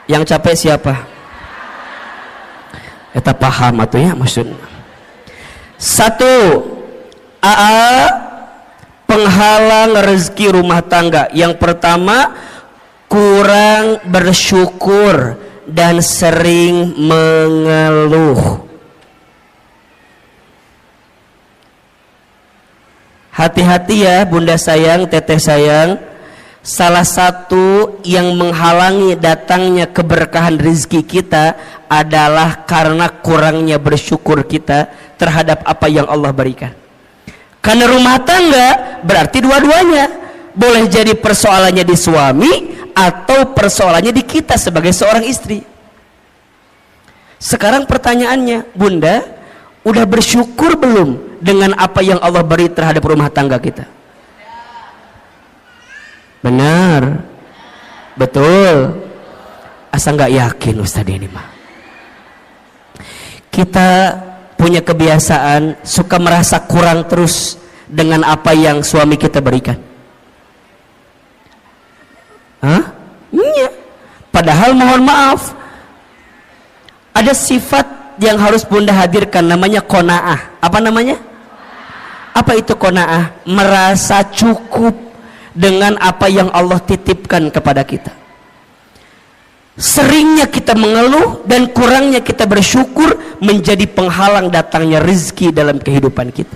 Yang capek siapa? Kita paham atau ya maksudnya. 1, penghalang rezeki rumah tangga. Yang pertama, kurang bersyukur dan sering mengeluh. Hati-hati ya bunda sayang, teteh sayang. Salah satu yang menghalangi datangnya keberkahan rezeki kita adalah karena kurangnya bersyukur kita terhadap apa yang Allah berikan. Karena rumah tangga berarti dua-duanya. Boleh jadi persoalannya di suami atau persoalannya di kita sebagai seorang istri. Sekarang pertanyaannya, bunda, udah bersyukur belum dengan apa yang Allah beri terhadap rumah tangga kita? Benar, betul. Asa nggak yakin Ustadz ini mah. Kita punya kebiasaan suka merasa kurang terus dengan apa yang suami kita berikan. Hah? Iya. Padahal mohon maaf, ada sifat yang harus bunda hadirkan, namanya qanaah. Apa namanya? Apa itu qanaah? Merasa cukup dengan apa yang Allah titipkan kepada kita. Seringnya kita mengeluh dan kurangnya kita bersyukur menjadi penghalang datangnya rezeki dalam kehidupan kita.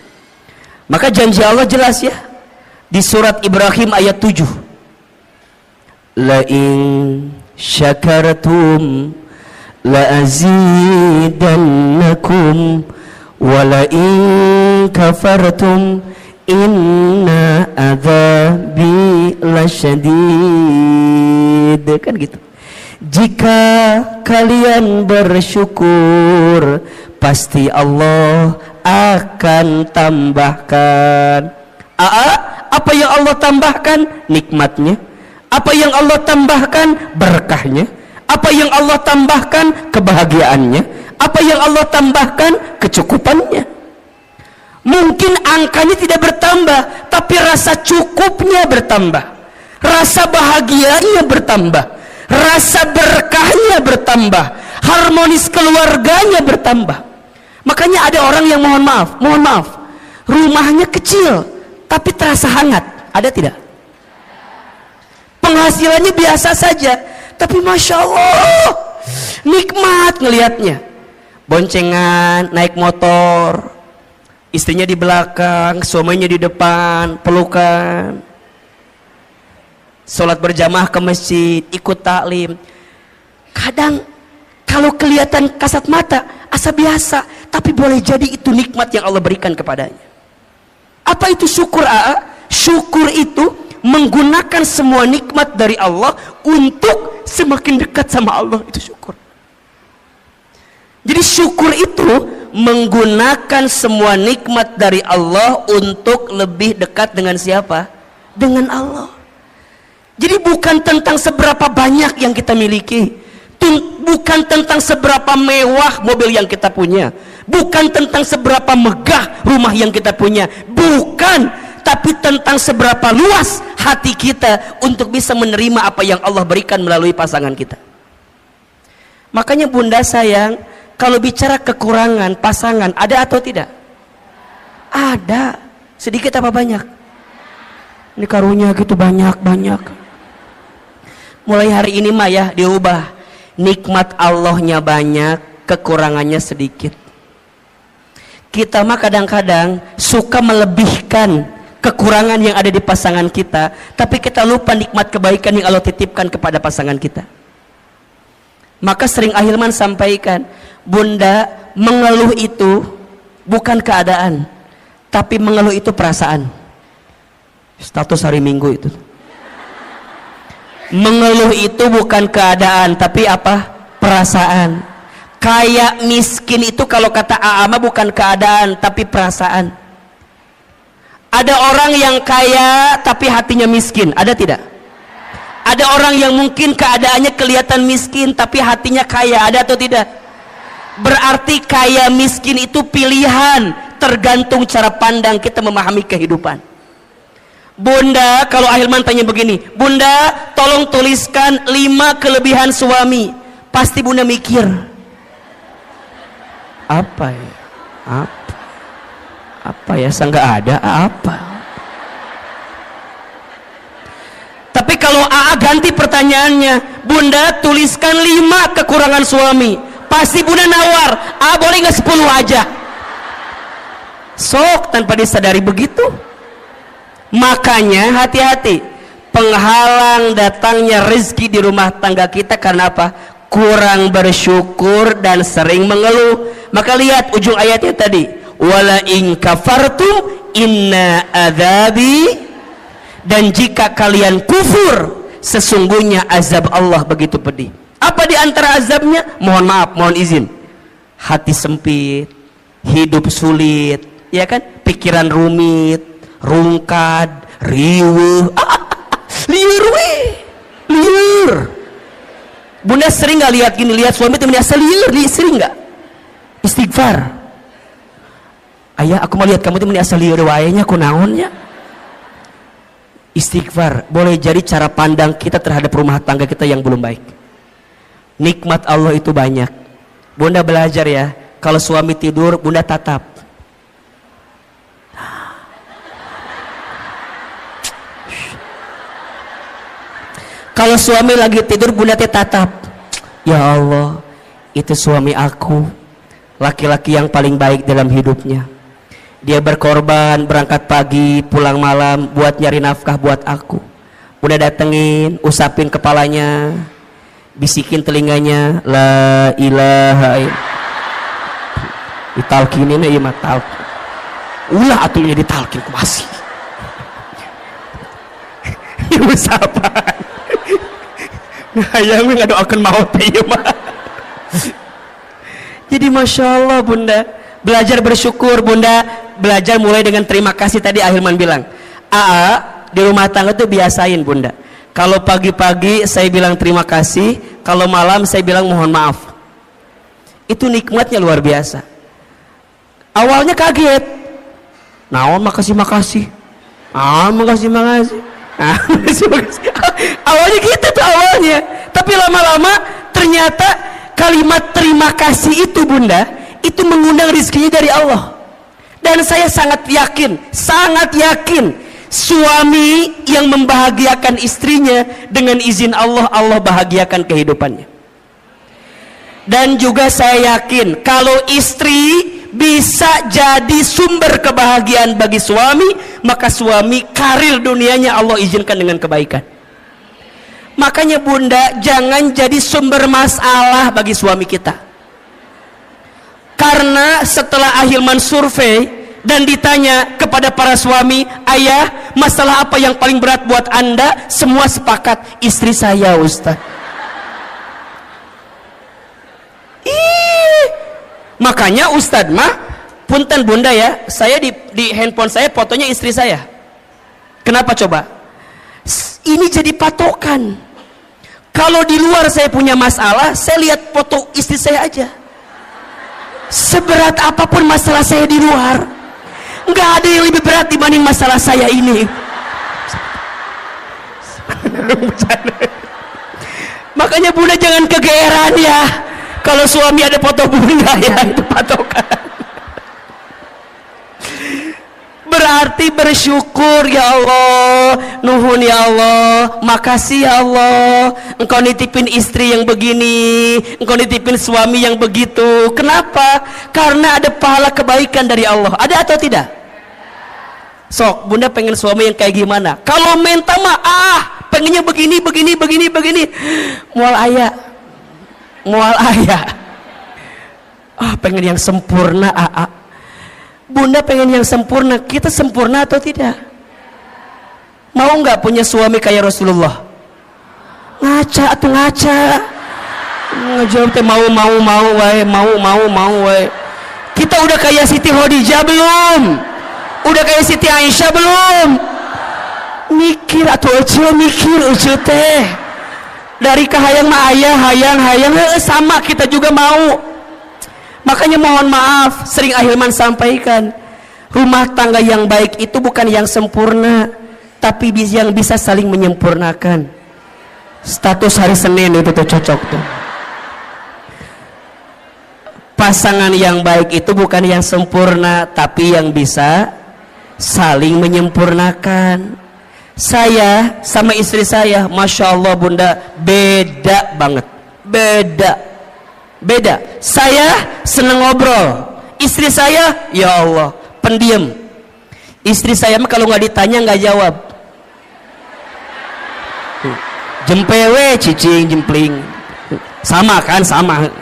Maka janji Allah jelas ya di surat Ibrahim ayat 7. La in syakartum la azidannakum wa la in kafartum inna adzabi lasyadid. Kan gitu. Jika kalian bersyukur, pasti Allah akan tambahkan. Apa yang Allah tambahkan? Nikmatnya. Apa yang Allah tambahkan? Berkahnya. Apa yang Allah tambahkan? Kebahagiaannya. Apa yang Allah tambahkan? Kecukupannya. Mungkin angkanya tidak bertambah, tapi rasa cukupnya bertambah, rasa bahagianya bertambah, rasa berkahnya bertambah, harmonis keluarganya bertambah. Makanya ada orang yang mohon maaf, rumahnya kecil tapi terasa hangat. Ada tidak? Penghasilannya biasa saja, tapi masya Allah nikmat ngelihatnya. Boncengan, naik motor, istrinya di belakang, suaminya di depan, pelukan, sholat berjamaah ke masjid, ikut taklim. Kadang kalau kelihatan kasat mata asa biasa, tapi boleh jadi itu nikmat yang Allah berikan kepadanya. Apa itu syukur? Syukur itu menggunakan semua nikmat dari Allah untuk semakin dekat sama Allah. Itu syukur. Jadi syukur itu menggunakan semua nikmat dari Allah untuk lebih dekat dengan siapa? Dengan Allah. Jadi bukan tentang seberapa banyak yang kita miliki, bukan tentang seberapa mewah mobil yang kita punya, bukan tentang seberapa megah rumah yang kita punya, bukan, tapi tentang seberapa luas hati kita untuk bisa menerima apa yang Allah berikan melalui pasangan kita. Makanya bunda sayang, kalau bicara kekurangan pasangan, ada atau tidak? Ada. Sedikit apa banyak? Ini karunia gitu banyak. Mulai hari ini mah ya diubah. Nikmat Allahnya banyak, kekurangannya sedikit. Kita mah kadang-kadang suka melebihkan kekurangan yang ada di pasangan kita, tapi kita lupa nikmat kebaikan yang Allah titipkan kepada pasangan kita. Maka sering Ahilman sampaikan, bunda, mengeluh itu bukan keadaan, tapi mengeluh itu perasaan. Status hari Minggu itu. Mengeluh itu bukan keadaan, tapi apa? Perasaan. Kayak miskin itu kalau kata Aama bukan keadaan, tapi perasaan. Ada orang yang kaya tapi hatinya miskin, ada tidak? Ada orang yang mungkin keadaannya kelihatan miskin tapi hatinya kaya, ada atau tidak? Berarti kaya miskin itu pilihan, tergantung cara pandang kita memahami kehidupan. Bunda, kalau Ahilman tanya begini, bunda tolong tuliskan 5 kelebihan suami, pasti bunda mikir, apa ya? Apa ya? Saya nggak ada apa? ganti pertanyaannya, Bunda tuliskan 5 kekurangan suami. Pasti Bunda nawar, boleh nggak 10 aja? Sok, tanpa disadari begitu. Makanya hati-hati, penghalang datangnya rezeki di rumah tangga kita karena apa? Kurang bersyukur dan sering mengeluh. Maka lihat ujung ayatnya tadi, wala in kafartum inna adzabi, dan jika kalian kufur sesungguhnya azab Allah begitu pedih. Apa di antara azabnya? Mohon maaf, mohon izin, hati sempit, hidup sulit, ya kan? Pikiran rumit, rungkad, riweuh, liur weh, liur. Bunda sering nggak lihat gini, lihat suami temennya asal liur, sering nggak? Istighfar. Ayah, aku mau lihat kamu temennya asal liur waenya, aku naonnya. Istighfar. Boleh jadi cara pandang kita terhadap rumah tangga kita yang belum baik. Nikmat Allah itu banyak. Bunda belajar ya, kalau suami tidur Bunda tatap. Kalau suami lagi tidur Bunda tatap. Ya Allah, itu suami aku, laki-laki yang paling baik dalam hidupnya. Dia berkorban, berangkat pagi, pulang malam buat nyari nafkah buat aku. Bunda datengin, usapin kepalanya, bisikin telinganya, la ilaha illallah. Ditalkinin ya mah talkin. Ulah atunya ditalkin ku masih. Ya usapan. Hayang nggak doakan maut ya mah. Jadi masya Allah Bunda, belajar bersyukur. Bunda belajar mulai dengan terima kasih. Tadi Ahilman bilang, di rumah tangga tuh biasain Bunda, kalau pagi-pagi saya bilang terima kasih, kalau malam saya bilang mohon maaf. Itu nikmatnya luar biasa. Awalnya kaget, naon makasih makasih, makasih makasih. Awalnya gitu tuh awalnya, tapi lama-lama ternyata kalimat terima kasih itu Bunda, itu mengundang rezekinya dari Allah. Dan saya sangat yakin suami yang membahagiakan istrinya dengan izin Allah, Allah bahagiakan kehidupannya. Dan juga saya yakin kalau istri bisa jadi sumber kebahagiaan bagi suami, maka suami karir dunianya Allah izinkan dengan kebaikan. Makanya Bunda jangan jadi sumber masalah bagi suami kita. Karena setelah Ahilman survei dan ditanya kepada para suami, ayah masalah apa yang paling berat buat anda? Semua sepakat, istri saya Ustaz. Makanya Ustadz mah punten Bunda ya, saya di handphone saya fotonya istri saya. Kenapa coba? Ini jadi patokan. Kalau di luar saya punya masalah, saya lihat foto istri saya aja. Seberat apapun masalah saya di luar, nggak ada yang lebih berat dibanding masalah saya ini. Makanya Bunda jangan kegeeran ya kalau suami ada foto Bunda ya, itu patokan. Berarti bersyukur, ya Allah, nuhun ya Allah, makasih ya Allah, engkau nitipin istri yang begini, engkau nitipin suami yang begitu. Kenapa? Karena ada pahala kebaikan dari Allah. Ada atau tidak? Sok, Bunda pengen suami yang kayak gimana? Kalau minta mah pengennya begini. Mual ayah. Pengen yang sempurna. Bunda pengen yang sempurna. Kita sempurna atau tidak? Mau nggak punya suami kayak Rasulullah? Ngaca atau ngaca? Ngejawab teh mau wae. Kita udah kayak Siti Khadijah belum? Udah kayak Siti Aisyah belum? Mikir atau mikir teh. Dari kahayang mah ayah, hayang sama kita juga mau. Makanya mohon maaf, sering Ahilman sampaikan, rumah tangga yang baik itu bukan yang sempurna, tapi yang bisa saling menyempurnakan. Status hari Senin itu tuh cocok tuh. Pasangan yang baik itu bukan yang sempurna, tapi yang bisa saling menyempurnakan. Saya sama istri saya, Masya Allah Bunda, beda banget. Beda. Saya seneng ngobrol, istri saya, ya Allah, pendiam. Istri saya mah kalau nggak ditanya nggak jawab. Jempewe, cicing, jempling. Sama kan, sama.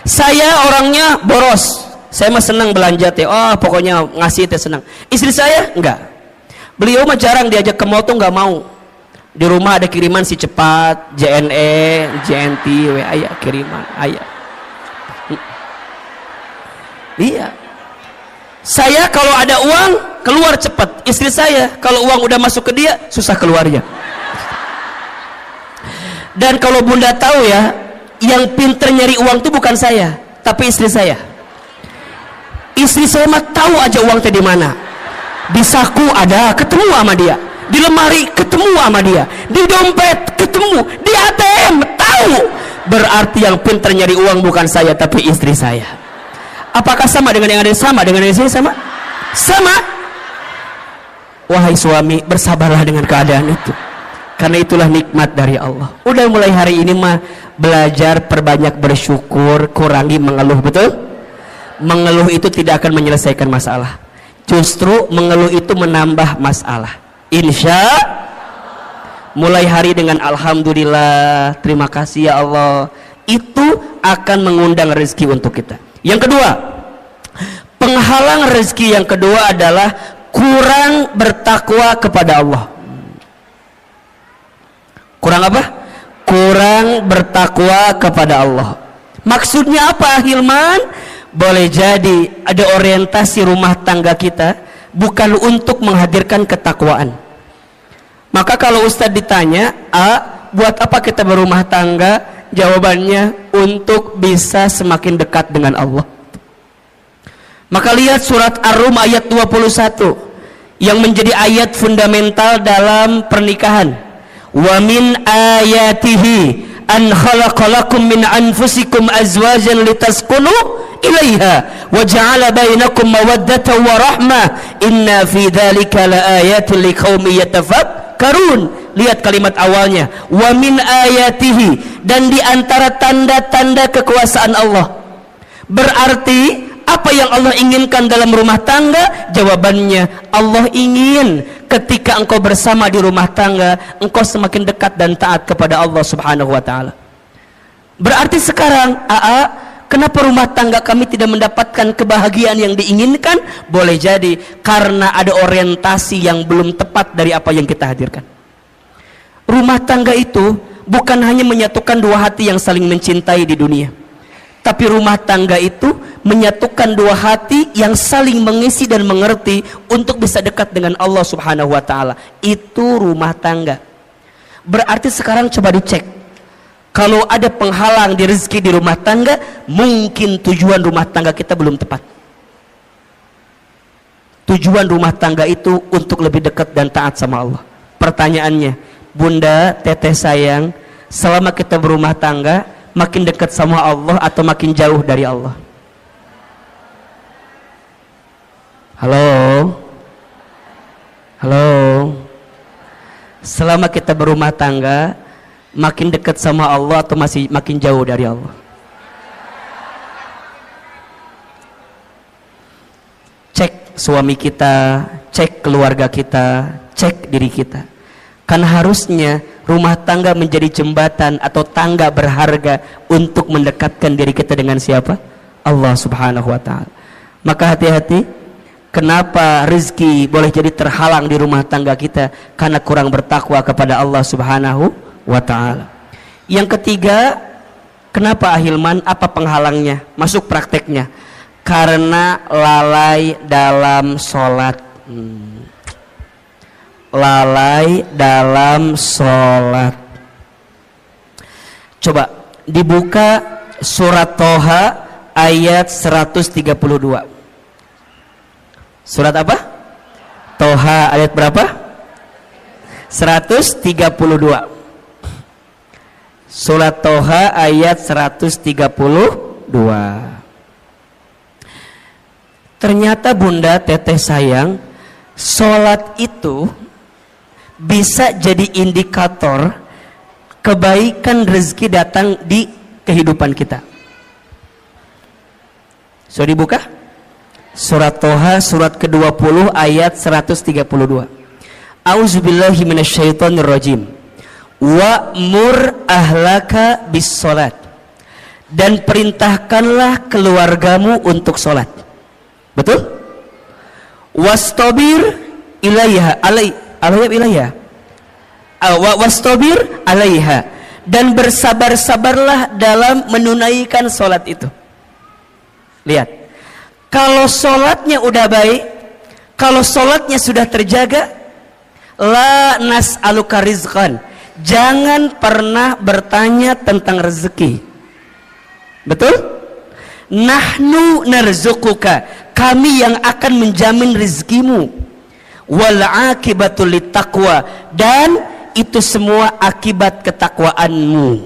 Saya orangnya boros. Saya mah senang belanja teh. Oh, pokoknya ngasih teh senang. Istri saya enggak. Beliau mah jarang diajak ke mall tuh nggak mau. Di rumah ada kiriman si cepat, JNE, JNT, WA ya kiriman, ayah. Iya. Saya kalau ada uang keluar cepat. Istri saya kalau uang udah masuk ke dia susah keluarnya. Dan kalau Bunda tahu ya, yang pinter nyari uang itu bukan saya, tapi istri saya. Istri saya mah tahu aja uang teh di mana. Di saku ada, ketemu sama dia. Di lemari ketemu sama dia. Di dompet ketemu. Di ATM tahu. Berarti yang pinter nyari uang bukan saya, tapi istri saya. Apakah sama dengan yang ada sama dengan yang saya sama? Sama. Wahai suami, bersabarlah dengan keadaan itu. Karena itulah nikmat dari Allah. Udah mulai hari ini mah belajar perbanyak bersyukur, kurangi mengeluh, betul? Mengeluh itu tidak akan menyelesaikan masalah. Justru mengeluh itu menambah masalah. Insya mulai hari dengan alhamdulillah, terima kasih ya Allah, itu akan mengundang rezeki untuk kita. Yang kedua, penghalang rezeki yang kedua adalah kurang bertakwa kepada Allah. Kurang apa? Kurang bertakwa kepada Allah. Maksudnya apa, Hilman? Boleh jadi ada orientasi rumah tangga kita bukan untuk menghadirkan ketakwaan. Maka kalau Ustadz ditanya, buat apa kita berumah tangga? Jawabannya untuk bisa semakin dekat dengan Allah. Maka lihat surat Ar-Rum ayat 21 yang menjadi ayat fundamental dalam pernikahan. Wa min ayatihi an khalaqalakum min anfusikum azwajan litaskunu ilaiha wa ja'ala bainakum mawaddatan wa rahmah inna fi dzalika laayatin liqaumin yatafakkarun. Lihat kalimat awalnya, wa min ayatihi, dan di antara tanda-tanda kekuasaan Allah. Berarti apa yang Allah inginkan dalam rumah tangga? Jawabannya, Allah ingin ketika engkau bersama di rumah tangga, engkau semakin dekat dan taat kepada Allah Subhanahu wa taala. Berarti sekarang, kenapa rumah tangga kami tidak mendapatkan kebahagiaan yang diinginkan? Boleh jadi karena ada orientasi yang belum tepat dari apa yang kita hadirkan. Rumah tangga itu bukan hanya menyatukan dua hati yang saling mencintai di dunia, tapi rumah tangga itu menyatukan dua hati yang saling mengisi dan mengerti untuk bisa dekat dengan Allah Subhanahu wa taala. Itu rumah tangga. Berarti sekarang coba dicek. Kalau ada penghalang di rezeki di rumah tangga, mungkin tujuan rumah tangga kita belum tepat. Tujuan rumah tangga itu untuk lebih dekat dan taat sama Allah. Pertanyaannya, Bunda, teteh sayang, selama kita berumah tangga, makin dekat sama Allah atau makin jauh dari Allah? Halo? Halo? Selama kita berumah tangga, makin dekat sama Allah atau masih makin jauh dari Allah? Cek suami kita, cek keluarga kita, cek diri kita. Kan harusnya rumah tangga menjadi jembatan atau tangga berharga untuk mendekatkan diri kita dengan siapa? Allah Subhanahu wa taala. Maka hati-hati, kenapa rezeki boleh jadi terhalang di rumah tangga kita? Karena kurang bertakwa kepada Allah Subhanahu wa taala. Yang ketiga, kenapa Ahilman? Apa penghalangnya? Masuk prakteknya. Karena lalai dalam sholat. Lalai dalam sholat. Coba dibuka surat Toha ayat 132. Surat apa? Toha ayat berapa? 132. Surat Toha ayat 132. Ternyata Bunda, teteh sayang, sholat itu bisa jadi indikator kebaikan rezeki datang di kehidupan kita. Sudah dibuka? Surat Toha surat ke-20 ayat 132. A'udzubillahi minasyaitonirrajim. Wa'mur ahlaka bis salat. Dan perintahkanlah keluargamu untuk salat. Betul? Wastabir ilaiha wastabir alaiha, dan bersabar-sabarlah dalam menunaikan salat itu. Lihat, kalau salatnya udah baik, kalau salatnya sudah terjaga, la nas'aluka rizqan, jangan pernah bertanya tentang rezeki. Betul? Nahnu narzuquka, kami yang akan menjamin rezekimu. Wal akibatu littaqwa, dan itu semua akibat ketakwaanmu.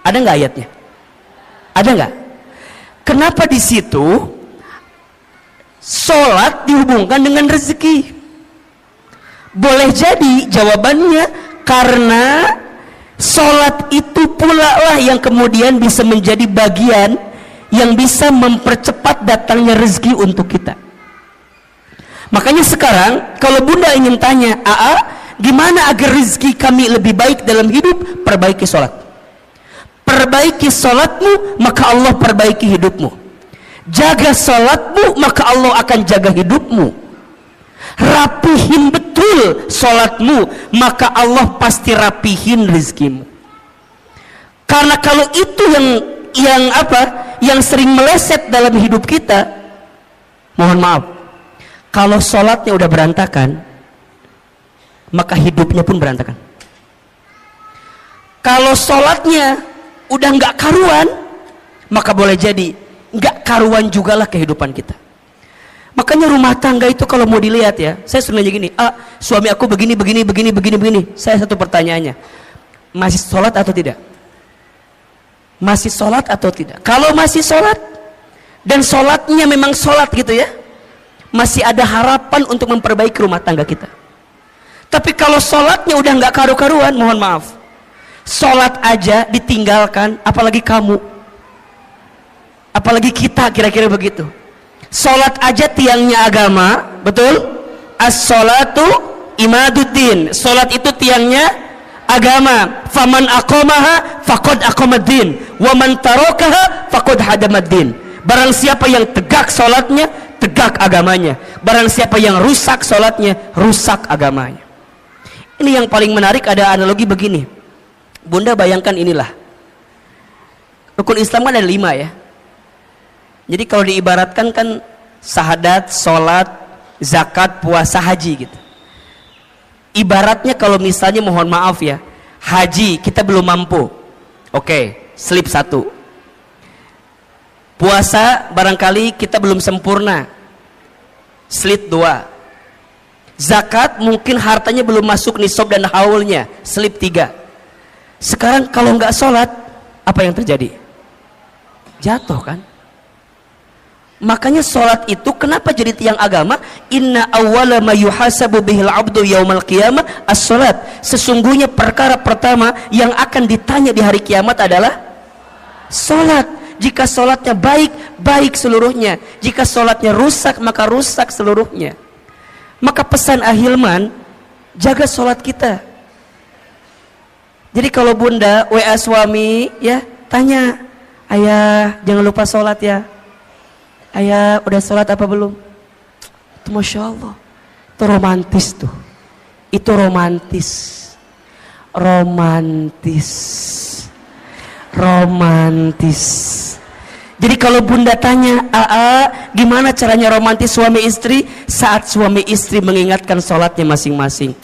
Ada nggak ayatnya? Ada nggak? Kenapa di situ sholat dihubungkan dengan rezeki? Boleh jadi jawabannya karena sholat itu pula lah yang kemudian bisa menjadi bagian yang bisa mempercepat datangnya rezeki untuk kita. Makanya sekarang kalau bunda ingin tanya, gimana agar rezeki kami lebih baik dalam hidup? Perbaiki sholat. Perbaiki sholatmu, maka Allah perbaiki hidupmu. Jaga sholatmu, maka Allah akan jaga hidupmu. Rapihin betul sholatmu, maka Allah pasti rapihin rezekimu. Karena kalau itu yang sering meleset dalam hidup kita, mohon maaf, kalau sholatnya udah berantakan, maka hidupnya pun berantakan. Kalau sholatnya udah nggak karuan, maka boleh jadi nggak karuan jugalah kehidupan kita. Makanya rumah tangga itu kalau mau dilihat ya, saya sering nanya gini, suami aku begini. Saya satu pertanyaannya, masih sholat atau tidak? Masih sholat atau tidak? Kalau masih sholat dan sholatnya memang sholat gitu ya, masih ada harapan untuk memperbaiki rumah tangga kita. Tapi kalau sholatnya udah nggak karu-karuan, mohon maaf, sholat aja ditinggalkan, apalagi kamu, apalagi kita, kira-kira begitu. Sholat aja tiangnya agama, betul? As-sholatu imaduddin, sholat itu tiangnya agama. Faman aqamaha faqad aqamaddin, wa man tarakaha faqad hadamaddin. Barang siapa yang tegak sholatnya, tegak agamanya. Barang siapa yang rusak sholatnya, rusak agamanya. Ini yang paling menarik, ada analogi begini. Bunda bayangkan inilah, rukun Islam kan ada 5 ya. Jadi kalau diibaratkan kan syahadat, sholat, zakat, puasa, haji gitu. Ibaratnya kalau misalnya mohon maaf ya, haji kita belum mampu, oke, slip 1. Puasa barangkali kita belum sempurna, slip 2. Zakat mungkin hartanya belum masuk nisab dan haulnya, slip 3. Sekarang kalau nggak sholat, apa yang terjadi? Jatuh kan? Makanya sholat itu kenapa jadi tiang agama? Inna awwala ma yuhasabu bihil abdu yaumal qiyamah as-sholat. Sesungguhnya perkara pertama yang akan ditanya di hari kiamat adalah sholat. Jika sholatnya baik, baik seluruhnya. Jika sholatnya rusak, maka rusak seluruhnya. Maka pesan Ahilman, jaga sholat kita. Jadi kalau bunda WA suami ya, tanya, ayah jangan lupa sholat ya. Ayah udah sholat apa belum? Itu Masya Allah, itu romantis tuh. Itu romantis. Jadi kalau bunda tanya, gimana caranya romantis suami istri? Saat suami istri mengingatkan sholatnya masing-masing.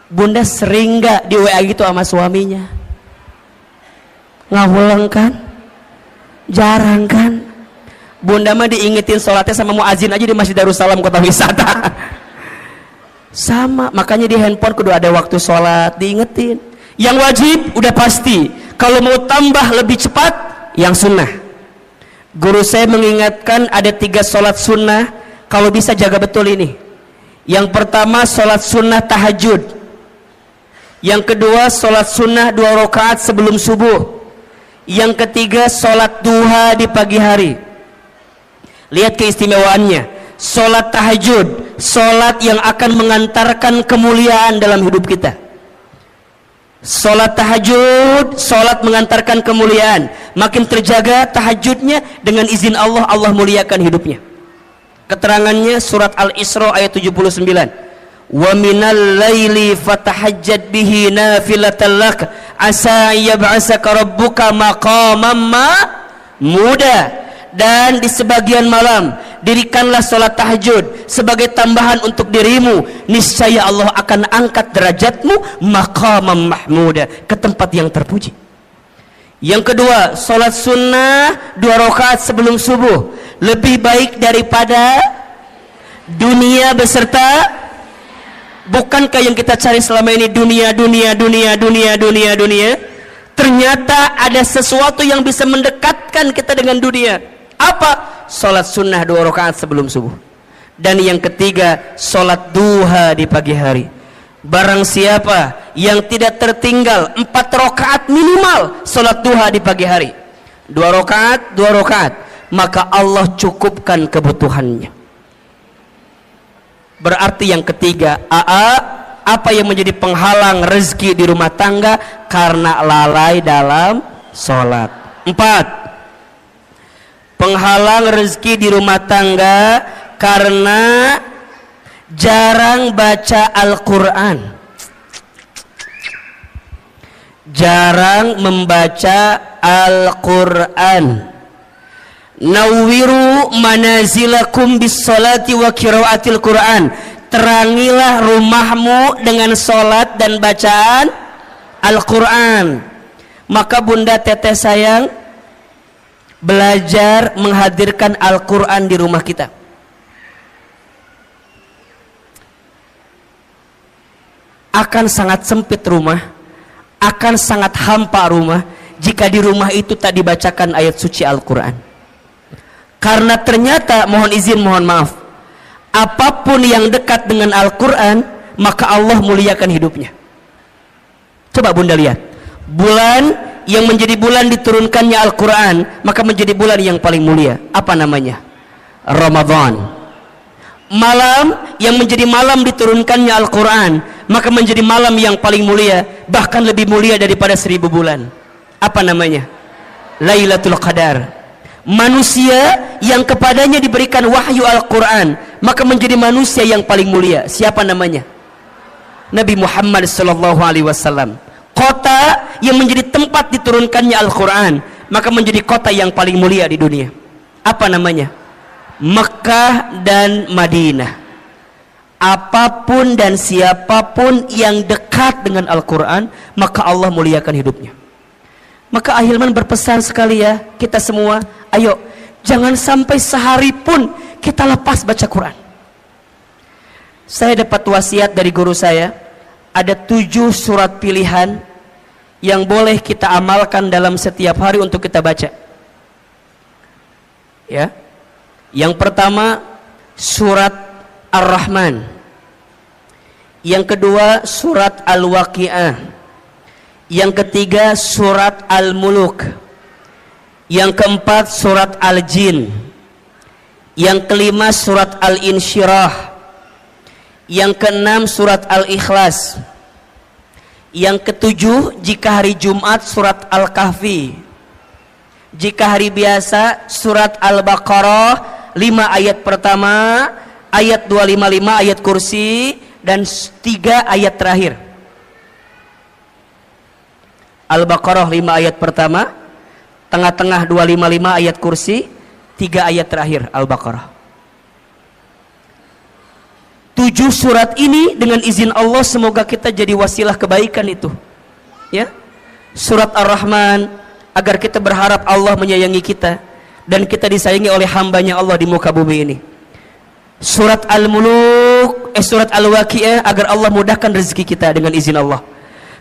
Bunda sering gak di WA gitu sama suaminya? Ngawulang kan? Jarang kan? Bunda mah diingetin sholatnya sama muazin aja di Masjid Darussalam Kota Wisata. Sama, makanya di handphone kudu ada waktu sholat, diingetin. Yang wajib udah pasti. Kalau mau tambah lebih cepat, yang sunnah. Guru saya mengingatkan ada 3 sholat sunnah, kalau bisa jaga betul ini. Yang pertama sholat sunnah tahajud, yang kedua sholat sunnah 2 rakaat sebelum subuh, yang ketiga sholat duha di pagi hari. Lihat keistimewaannya. Sholat tahajud, sholat yang akan mengantarkan kemuliaan dalam hidup kita. Sholat tahajud, sholat mengantarkan kemuliaan. Makin terjaga tahajudnya, dengan izin Allah, Allah muliakan hidupnya. Keterangannya surat Al-Isra ayat 79. Wa minal laili fatahajjad bihi nafilatan lak asa yab'asaka rabbuka maqaman mahmuda. Dan di sebagian malam dirikanlah sholat tahajud sebagai tambahan untuk dirimu, niscaya Allah akan angkat derajatmu maqaman mahmuda, ke tempat yang terpuji. Yang kedua, sholat sunnah 2 rakaat sebelum subuh, lebih baik daripada dunia beserta. Bukankah yang kita cari selama ini dunia? Ternyata ada sesuatu yang bisa mendekatkan kita dengan dunia. Apa? Sholat sunnah 2 rakaat sebelum subuh. Dan yang ketiga, sholat duha di pagi hari. Barang siapa yang tidak tertinggal 4 rakaat minimal sholat duha di pagi hari, 2 rakaat, maka Allah cukupkan kebutuhannya. Berarti yang ketiga, apa yang menjadi penghalang rezeki di rumah tangga? Karena lalai dalam sholat. 4, penghalang rezeki di rumah tangga karena jarang baca Al-Quran, jarang membaca Al-Quran. Nawwiru manazilakum bis salati wa qiraatil Quran. Terangilah rumahmu dengan salat dan bacaan Al-Quran. Maka bunda teteh sayang, belajar menghadirkan Al-Quran di rumah kita. Akan sangat sempit rumah, akan sangat hampa rumah jika di rumah itu tak dibacakan ayat suci Al-Quran. Karena ternyata, mohon izin, mohon maaf, apapun yang dekat dengan Al-Quran, maka Allah muliakan hidupnya. Coba bunda lihat, bulan yang menjadi bulan diturunkannya Al-Quran, maka menjadi bulan yang paling mulia. Apa namanya? Ramadan. Malam yang menjadi malam diturunkannya Al-Quran, maka menjadi malam yang paling mulia, bahkan lebih mulia daripada 1000 bulan. Apa namanya? Lailatul Qadar. Manusia yang kepadanya diberikan wahyu Al-Quran, maka menjadi manusia yang paling mulia. Siapa namanya? Nabi Muhammad SAW. Kota yang menjadi tempat diturunkannya Al-Quran, maka menjadi kota yang paling mulia di dunia. Apa namanya? Mekah dan Madinah. Apapun dan siapapun yang dekat dengan Al-Quran, maka Allah muliakan hidupnya. Maka Ahilman berpesan sekali ya, kita semua, ayo jangan sampai sehari pun kita lepas baca Quran. Saya dapat wasiat dari guru saya, ada 7 surat pilihan yang boleh kita amalkan dalam setiap hari untuk kita baca. Ya. Yang pertama surat Ar-Rahman. Yang kedua surat Al-Waqi'ah. Yang ketiga surat Al-Muluk. Yang keempat surat Al-Jin. Yang kelima surat Al-Insyirah. Yang keenam surat Al-Ikhlas. Yang ketujuh jika hari Jumat surat Al-Kahfi. Jika hari biasa surat Al-Baqarah 5 ayat pertama, ayat 255 ayat kursi, dan 3 ayat terakhir. Al-Baqarah 5 ayat pertama, tengah-tengah 255 ayat kursi, 3 ayat terakhir Al-Baqarah. 7 surat ini dengan izin Allah semoga kita jadi wasilah kebaikan itu. Ya. Surat Ar-Rahman agar kita berharap Allah menyayangi kita dan kita disayangi oleh hambanya Allah di muka bumi ini. Surat Al-Muluk, surat Al-Waqi'ah agar Allah mudahkan rezeki kita dengan izin Allah.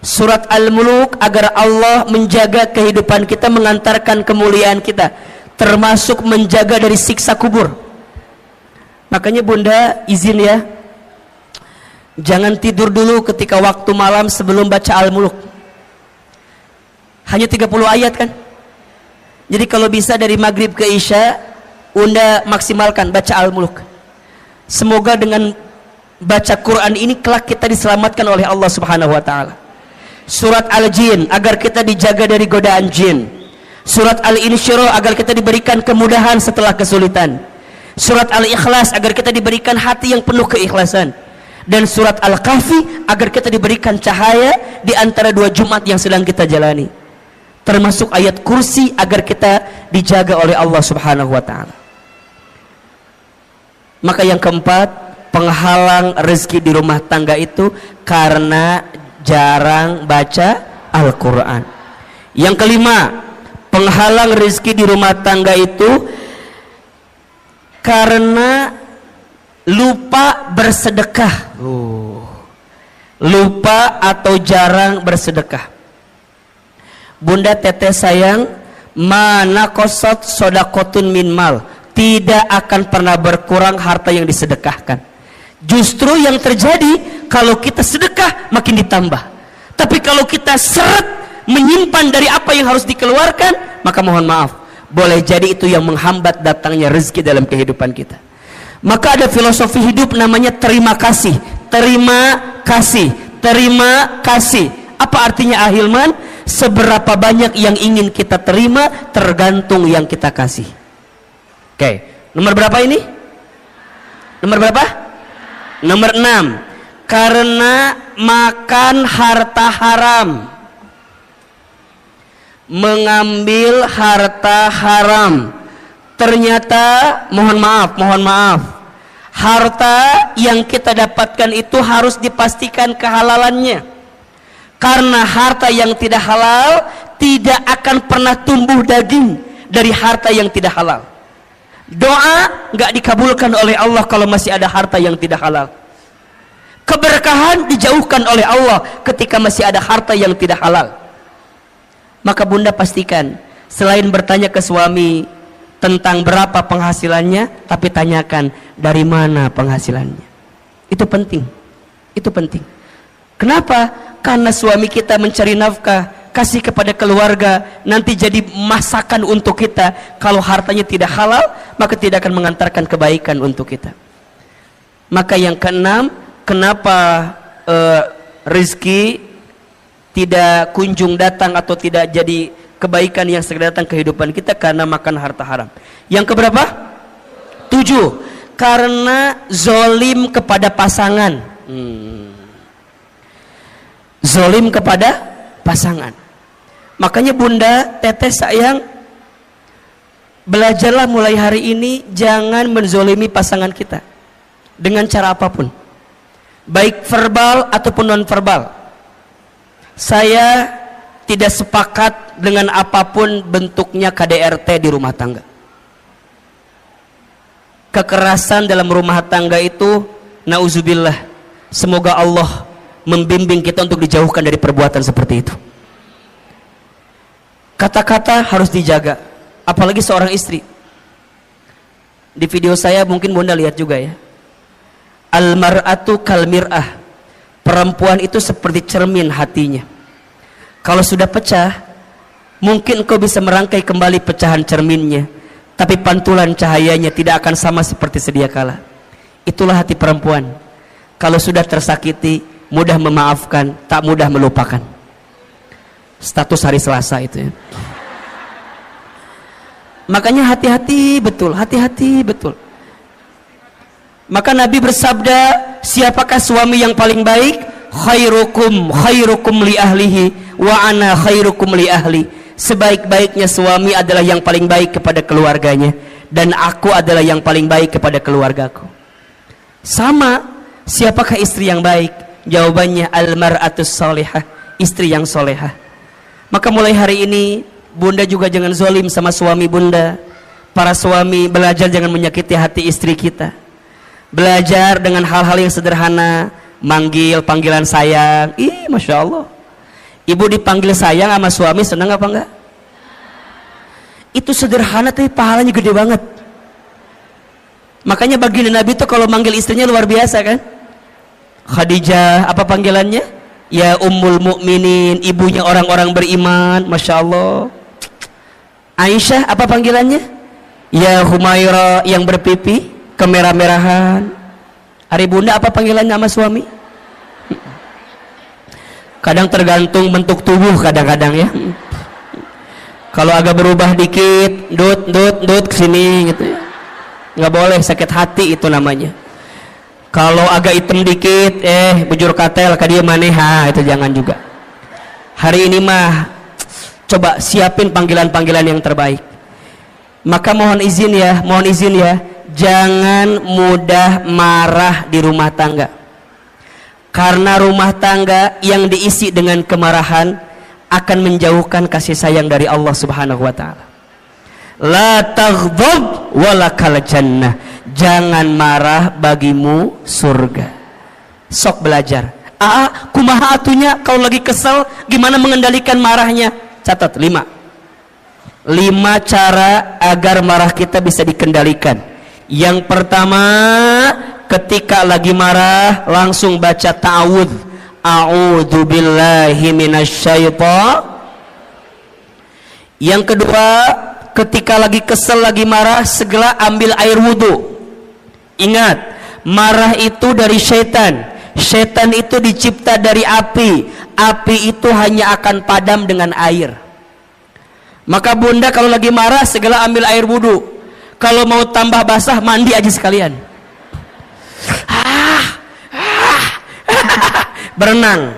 Surat Al-Muluk agar Allah menjaga kehidupan kita, mengantarkan kemuliaan kita, termasuk menjaga dari siksa kubur. Makanya bunda izin ya, Jangan tidur dulu ketika waktu malam sebelum baca Al-Muluk. Hanya 30 ayat kan. Jadi kalau bisa dari maghrib ke isya, Unda maksimalkan baca Al-Muluk. Semoga dengan baca Quran ini kelak kita diselamatkan oleh Allah Subhanahu wa taala. Surat Al-Jin agar kita dijaga dari godaan jin. Surat Al-Insyirah agar kita diberikan kemudahan setelah kesulitan. Surat Al-Ikhlas agar kita diberikan hati yang penuh keikhlasan. Dan surat Al-Kahfi agar kita diberikan cahaya di antara 2 Jumat yang sedang kita jalani. Termasuk ayat kursi agar kita dijaga oleh Allah Subhanahu wa taala. Maka yang keempat, penghalang rezeki di rumah tangga itu karena jarang baca Al-Quran. Yang kelima, penghalang rezeki di rumah tangga itu karena lupa bersedekah. Lupa atau jarang bersedekah. Bunda teteh sayang, mana kosot sodakotun min mal, tidak akan pernah berkurang harta yang disedekahkan. Justru yang terjadi kalau kita sedekah makin ditambah. Tapi kalau kita seret menyimpan dari apa yang harus dikeluarkan, maka mohon maaf, boleh jadi itu yang menghambat datangnya rezeki dalam kehidupan kita. Maka ada filosofi hidup namanya terima kasih. Terima kasih, terima kasih. Apa artinya Ahilman? Seberapa banyak yang ingin kita terima tergantung yang kita kasih. Oke, nomor berapa ini? Nomor berapa? Nomor 6. Karena makan harta haram. Mengambil harta haram. Ternyata mohon maaf, harta yang kita dapatkan itu harus dipastikan kehalalannya. Karena harta yang tidak halal tidak akan pernah tumbuh daging dari harta yang tidak halal. Doa nggak dikabulkan oleh Allah kalau masih ada harta yang tidak halal. Keberkahan dijauhkan oleh Allah ketika masih ada harta yang tidak halal. Maka Bunda pastikan, selain bertanya ke suami tentang berapa penghasilannya, tapi tanyakan dari mana penghasilannya. Itu penting. Itu penting. Kenapa? Karena suami kita mencari nafkah, kasih kepada keluarga, nanti jadi masakan untuk kita. Kalau hartanya tidak halal, maka tidak akan mengantarkan kebaikan untuk kita. Maka yang keenam, kenapa rezeki tidak kunjung datang atau tidak jadi kebaikan yang segera datang kehidupan kita? Karena makan harta haram. Yang keberapa? 7. Karena zolim kepada pasangan. Zolim kepada pasangan. Makanya Bunda, teteh sayang, belajarlah mulai hari ini jangan menzolimi pasangan kita dengan cara apapun, baik verbal ataupun non verbal. Saya tidak sepakat dengan apapun bentuknya KDRT di rumah tangga. Kekerasan dalam rumah tangga itu, nauzubillah, semoga Allah membimbing kita untuk dijauhkan dari perbuatan seperti itu. Kata-kata harus dijaga, apalagi seorang istri. Di video saya mungkin Bunda lihat juga ya. Al-mar'atu kal mir'ah. Perempuan itu seperti cermin hatinya. Kalau sudah pecah, mungkin engkau bisa merangkai kembali pecahan cerminnya, tapi pantulan cahayanya tidak akan sama seperti sedia kala. Itulah hati perempuan. Kalau sudah tersakiti, mudah memaafkan, tak mudah melupakan. Status hari Selasa itu ya. Makanya hati-hati betul, hati-hati betul. Maka Nabi bersabda, siapakah suami yang paling baik? Khairukum li ahlihi wa ana khairukum li ahli. Sebaik-baiknya suami adalah yang paling baik kepada keluarganya, dan aku adalah yang paling baik kepada keluargaku. Sama, siapakah istri yang baik? Jawabannya al-mar'atus salihah, istri yang solehah. Maka mulai hari ini Bunda juga jangan zolim sama suami Bunda. Para suami, belajar jangan menyakiti hati istri kita. Belajar dengan hal-hal yang sederhana, manggil panggilan sayang. Ih, Masya Allah, ibu dipanggil sayang sama suami senang apa enggak? Itu sederhana tapi pahalanya gede banget. Makanya baginda Nabi itu kalau manggil istrinya luar biasa kan. Khadijah apa panggilannya? Ya Ummul Mukminin, ibunya orang-orang beriman. Masya Allah. Aisyah apa panggilannya? Ya Humaira yang berpipi kemerah-merahan. Hari bunda apa panggilannya sama suami? Kadang tergantung bentuk tubuh kadang-kadang ya. Kalau agak berubah dikit, dut kesini gitu ya. Nggak boleh, sakit hati itu namanya. Kalau agak hitam dikit, bujur katel ka dia maneha, itu jangan juga. Hari ini mah coba siapin panggilan-panggilan yang terbaik. Maka mohon izin ya, jangan mudah marah di rumah tangga. Karena rumah tangga yang diisi dengan kemarahan akan menjauhkan kasih sayang dari Allah Subhanahu wa taala. La taghdab walakal jannah. Jangan marah, bagimu surga. Sok belajar. Kumaha atunya kalau lagi kesel gimana mengendalikan marahnya? Catat 5 cara agar marah kita bisa dikendalikan. Yang pertama, ketika lagi marah langsung baca ta'awudz. A'udzu billahi minasyaitonir. Yang kedua, ketika lagi kesel, lagi marah, segera ambil air wudhu. Ingat, marah itu dari syaitan. Syaitan itu dicipta dari api. Api itu hanya akan padam dengan air. Maka bunda kalau lagi marah segera ambil air wudhu. Kalau mau tambah basah, mandi aja sekalian. Berenang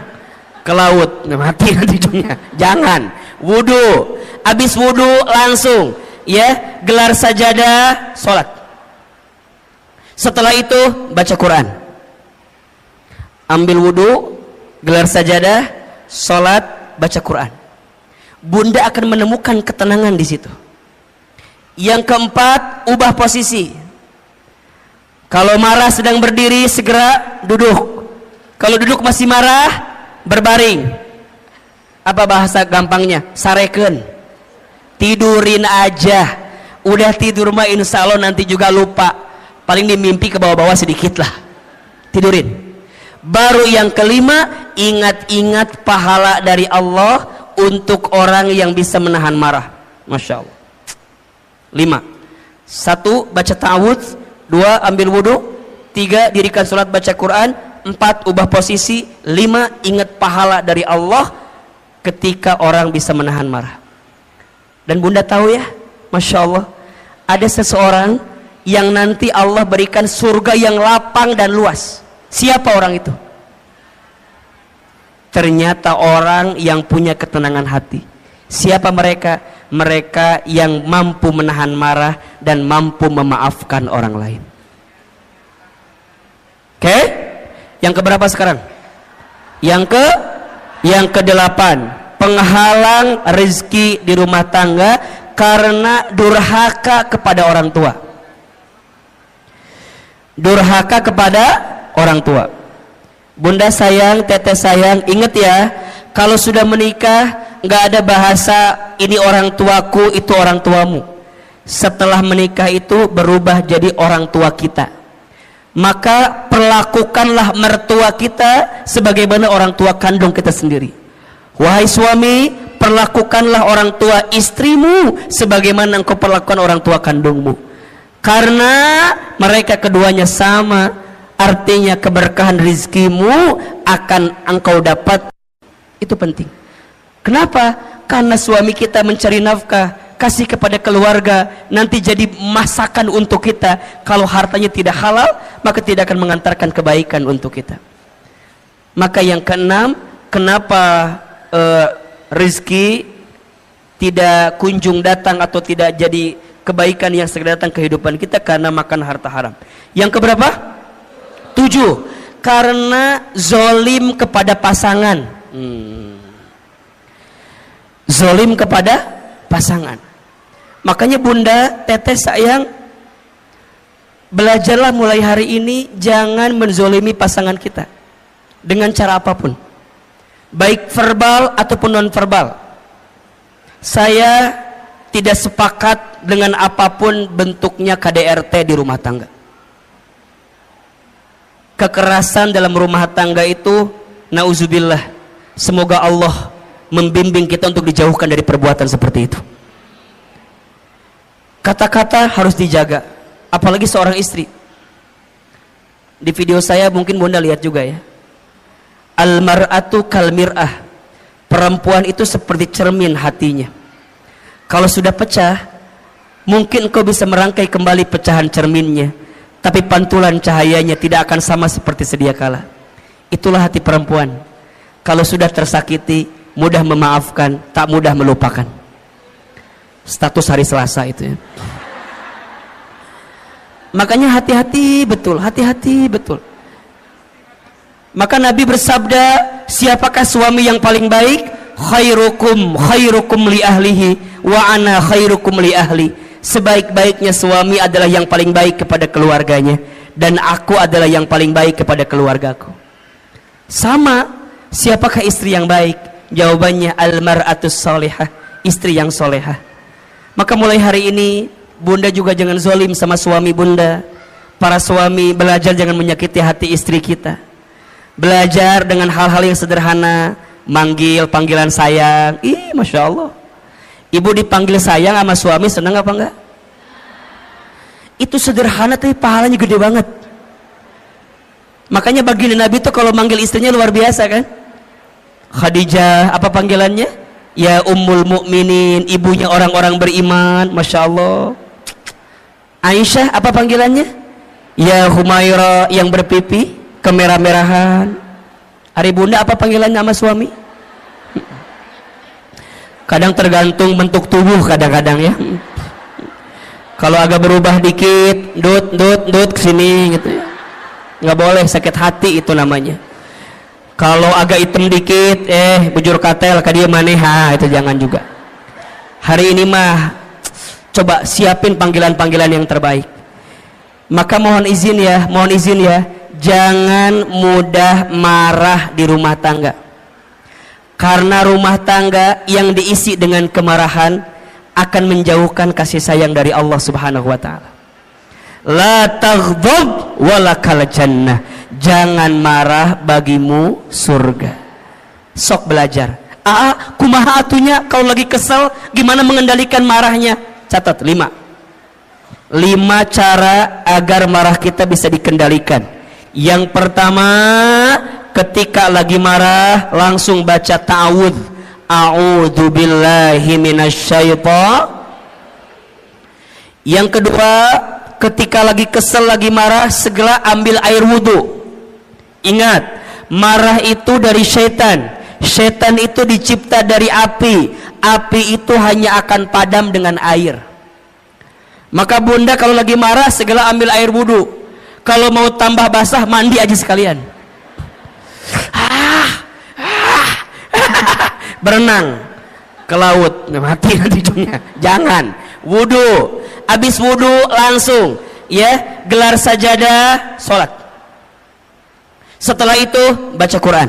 ke laut, mati nanti ujungnya. Jangan. Wudhu. Habis wudhu langsung ya gelar sajadah, sholat. Setelah itu baca Quran. Ambil wudhu, gelar sajadah, sholat, baca Quran. Bunda akan menemukan ketenangan di situ. Yang keempat, ubah posisi. Kalau marah sedang berdiri, segera duduk. Kalau duduk masih marah, berbaring. Apa bahasa gampangnya? Sareken. Tidurin aja. Udah tidur mah insya Allah nanti juga lupa. Paling dimimpi ke bawah-bawah sedikit lah. Tidurin. Baru yang kelima, ingat-ingat pahala dari Allah untuk orang yang bisa menahan marah. Masya Allah. 5. 1. Baca ta'awudz. 2. Ambil wudhu. 3. Dirikan sholat baca Quran. 4. Ubah posisi. 5. Ingat pahala dari Allah ketika orang bisa menahan marah. Dan bunda tahu ya, Masya Allah, ada seseorang yang nanti Allah berikan surga yang lapang dan luas. Siapa orang itu? Ternyata orang yang punya ketenangan hati. Siapa mereka? Mereka yang mampu menahan marah dan mampu memaafkan orang lain. Oke? Yang keberapa sekarang? Yang ke-8. Penghalang rezeki di rumah tangga karena durhaka kepada orang tua. Durhaka kepada orang tua. Bunda sayang, teteh sayang, ingat ya, kalau sudah menikah nggak ada bahasa ini orang tuaku, itu orang tuamu. Setelah menikah itu berubah jadi orang tua kita. Maka perlakukanlah mertua kita sebagaimana orang tua kandung kita sendiri. Wahai suami, perlakukanlah orang tua istrimu sebagaimana engkau perlakukan orang tua kandungmu. Karena mereka keduanya sama, artinya keberkahan rizkimu akan engkau dapat. Itu penting. Kenapa? Karena suami kita mencari nafkah, kasih kepada keluarga, nanti jadi masakan untuk kita. Kalau hartanya tidak halal, maka tidak akan mengantarkan kebaikan untuk kita. Maka yang keenam, kenapa rizki tidak kunjung datang atau tidak jadi kebaikan yang segera datang kehidupan kita? Karena makan harta haram. Yang keberapa? 7. Karena zolim kepada pasangan. Zolim kepada pasangan. Makanya bunda, teteh sayang, belajarlah mulai hari ini jangan menzolimi pasangan kita dengan cara apapun, baik verbal ataupun non verbal. Saya tidak sepakat dengan apapun bentuknya KDRT di rumah tangga. kekerasan dalam rumah tangga itu, nauzubillah, semoga Allah membimbing kita untuk dijauhkan dari perbuatan seperti itu. Kata-kata harus dijaga, apalagi seorang istri. Di video saya mungkin Bunda lihat juga ya, al-mar'atu kal mir'ah, perempuan itu seperti cermin hatinya. Kalau sudah pecah, mungkin kau bisa merangkai kembali pecahan cerminnya, tapi pantulan cahayanya tidak akan sama seperti sedia kala. Itulah hati perempuan. Kalau sudah tersakiti, mudah memaafkan, tak mudah melupakan. Status hari Selasa itu ya. Makanya hati-hati betul, hati-hati betul. Maka Nabi bersabda, siapakah suami yang paling baik? Khairukum li ahlihi wa ana khairukum li ahli. Sebaik-baiknya suami adalah yang paling baik kepada keluarganya, dan aku adalah yang paling baik kepada keluargaku. Sama, siapakah istri yang baik? Jawabannya al-mar'atus salihah, istri yang solehah. Maka mulai hari ini Bunda juga jangan zalim sama suami Bunda. Para suami belajar jangan menyakiti hati istri kita. Belajar dengan hal-hal yang sederhana, manggil panggilan sayang. Ih, Masya Allah, ibu dipanggil sayang sama suami senang apa enggak? Itu sederhana tapi pahalanya gede banget. Makanya baginda Nabi itu kalau manggil istrinya luar biasa kan. Khadijah, apa panggilannya? Ya Ummul Mukminin, ibunya orang-orang beriman. Masya Allah. Aisyah, apa panggilannya? Ya Humaira, yang berpipi kemerah-merahan. Hari Bunda, apa panggilannya sama suami? Kadang tergantung bentuk tubuh kadang-kadang ya. Kalau agak berubah dikit, dut kesini gitu ya. Nggak boleh, sakit hati itu namanya. Kalau agak hitam dikit, bujur katel ke dia maneha, itu jangan juga. Hari ini mah coba siapin panggilan-panggilan yang terbaik. Maka mohon izin ya, jangan mudah marah di rumah tangga. Karena rumah tangga yang diisi dengan kemarahan akan menjauhkan kasih sayang dari Allah Subhanahu wa taala. La taghdab walakal jannah. Jangan marah, bagimu surga. Sok belajar. Kumaha atunya kalau lagi kesel gimana mengendalikan marahnya? Catat 5 cara agar marah kita bisa dikendalikan. Yang pertama, ketika lagi marah langsung baca ta'awudz. A'udzubillahi minasyaitonir. Yang kedua, ketika lagi kesel, lagi marah, segera ambil air wudhu. Ingat, marah itu dari syaitan. Syaitan itu dicipta dari api. Api itu hanya akan padam dengan air. Maka Bunda kalau lagi marah segera ambil air wudhu. Kalau mau tambah basah, mandi aja sekalian. Berenang ke laut, mati nanti ujungnya. Jangan, wudhu. Habis wudhu langsung ya gelar sajadah, sholat. Setelah itu baca Quran.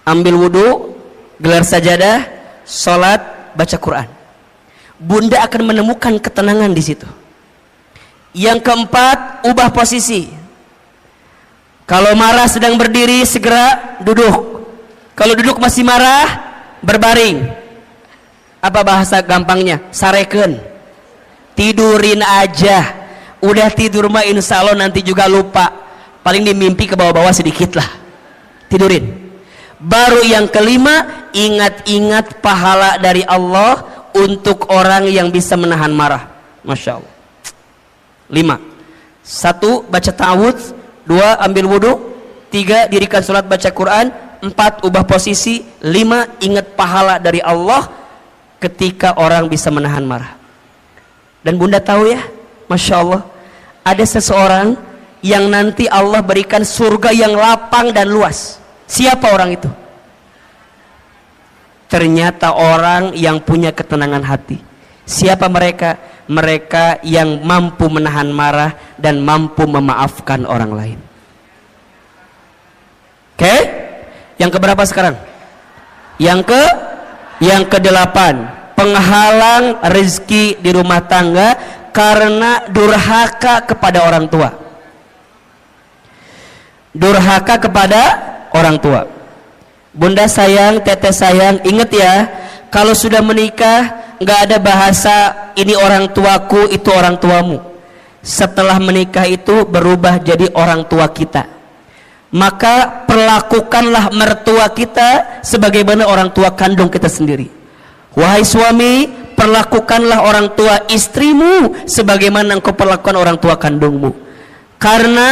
Ambil wudhu, gelar sajadah, sholat, baca Quran. Bunda akan menemukan ketenangan di situ. Yang keempat, ubah posisi. Kalau marah sedang berdiri, segera duduk. Kalau duduk masih marah, berbaring. Apa bahasa gampangnya? Sareken. Tidurin aja. Udah tidur mah insya Allah nanti juga lupa. Paling dimimpi ke bawah-bawah sedikit lah. Tidurin. Baru yang kelima, ingat-ingat pahala dari Allah untuk orang yang bisa menahan marah. Masya Allah. 5. 1. Baca ta'awudz. 2. Ambil wudhu. 3. Dirikan sholat baca Quran. 4. Ubah posisi. 5. Ingat pahala dari Allah ketika orang bisa menahan marah. Dan Bunda tahu ya, Masya Allah, ada seseorang yang nanti Allah berikan surga yang lapang dan luas. Siapa orang itu? Ternyata orang yang punya ketenangan hati. Siapa mereka? Mereka yang mampu menahan marah dan mampu memaafkan orang lain. Oke? Yang keberapa sekarang? Yang ke-8. Penghalang rezeki di rumah tangga karena durhaka kepada orang tua. durhaka kepada orang tua. Bunda sayang, teteh sayang, ingat ya, kalau sudah menikah nggak ada bahasa ini orang tuaku, itu orang tuamu. Setelah menikah itu berubah jadi orang tua kita. Maka perlakukanlah mertua kita sebagaimana orang tua kandung kita sendiri. Wahai suami, perlakukanlah orang tua istrimu sebagaimana engkau perlakukan orang tua kandungmu. Karena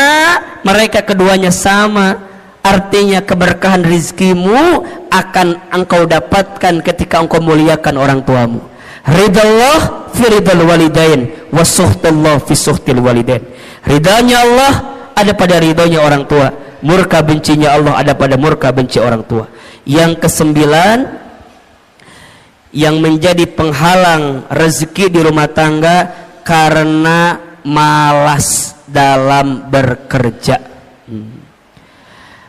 mereka keduanya sama, artinya keberkahan rizkimu akan engkau dapatkan ketika engkau muliakan orang tuamu. Ridallah fi ridal walidain wa suhtullah fi suhtil walidain. Ridanya Allah ada pada ridhonya orang tua, murka bencinya Allah ada pada murka benci orang tua. Yang kesembilan, yang menjadi penghalang rezeki di rumah tangga karena malas dalam bekerja.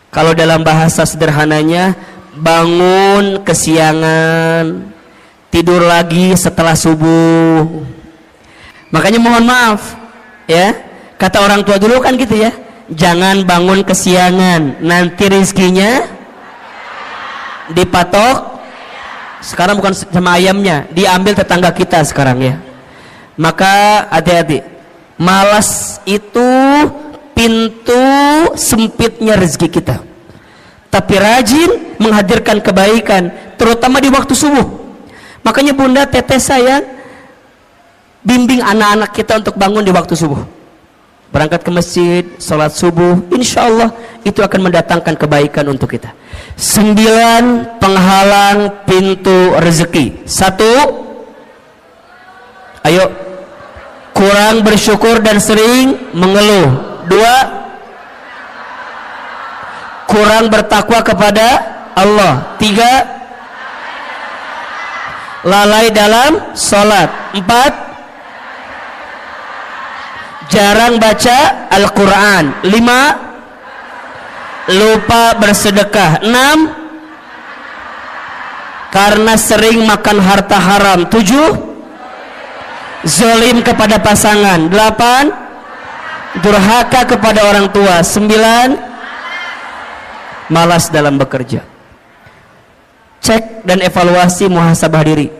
Kalau dalam bahasa sederhananya, bangun kesiangan, tidur lagi setelah subuh. Makanya mohon maaf ya, kata orang tua dulu kan gitu ya, jangan bangun kesiangan, nanti rezekinya dipatok. Sekarang bukan sama ayamnya, diambil tetangga kita sekarang ya. Maka hati-hati, malas itu pintu sempitnya rezeki kita. Tapi rajin menghadirkan kebaikan, terutama di waktu subuh. Makanya bunda, teteh sayang, bimbing anak-anak kita untuk bangun di waktu subuh, berangkat ke masjid, sholat subuh. Insya Allah itu akan mendatangkan kebaikan untuk kita. 9 penghalang pintu rezeki. 1, ayo, kurang bersyukur dan sering mengeluh. 2, kurang bertakwa kepada Allah. 3, lalai dalam sholat. 4, jarang baca Al-Quran. 5, lupa bersedekah. 6, karena sering makan harta haram. 7, zalim kepada pasangan. 8, durhaka kepada orang tua. 9, malas dalam bekerja. Cek dan evaluasi, muhasabah diri.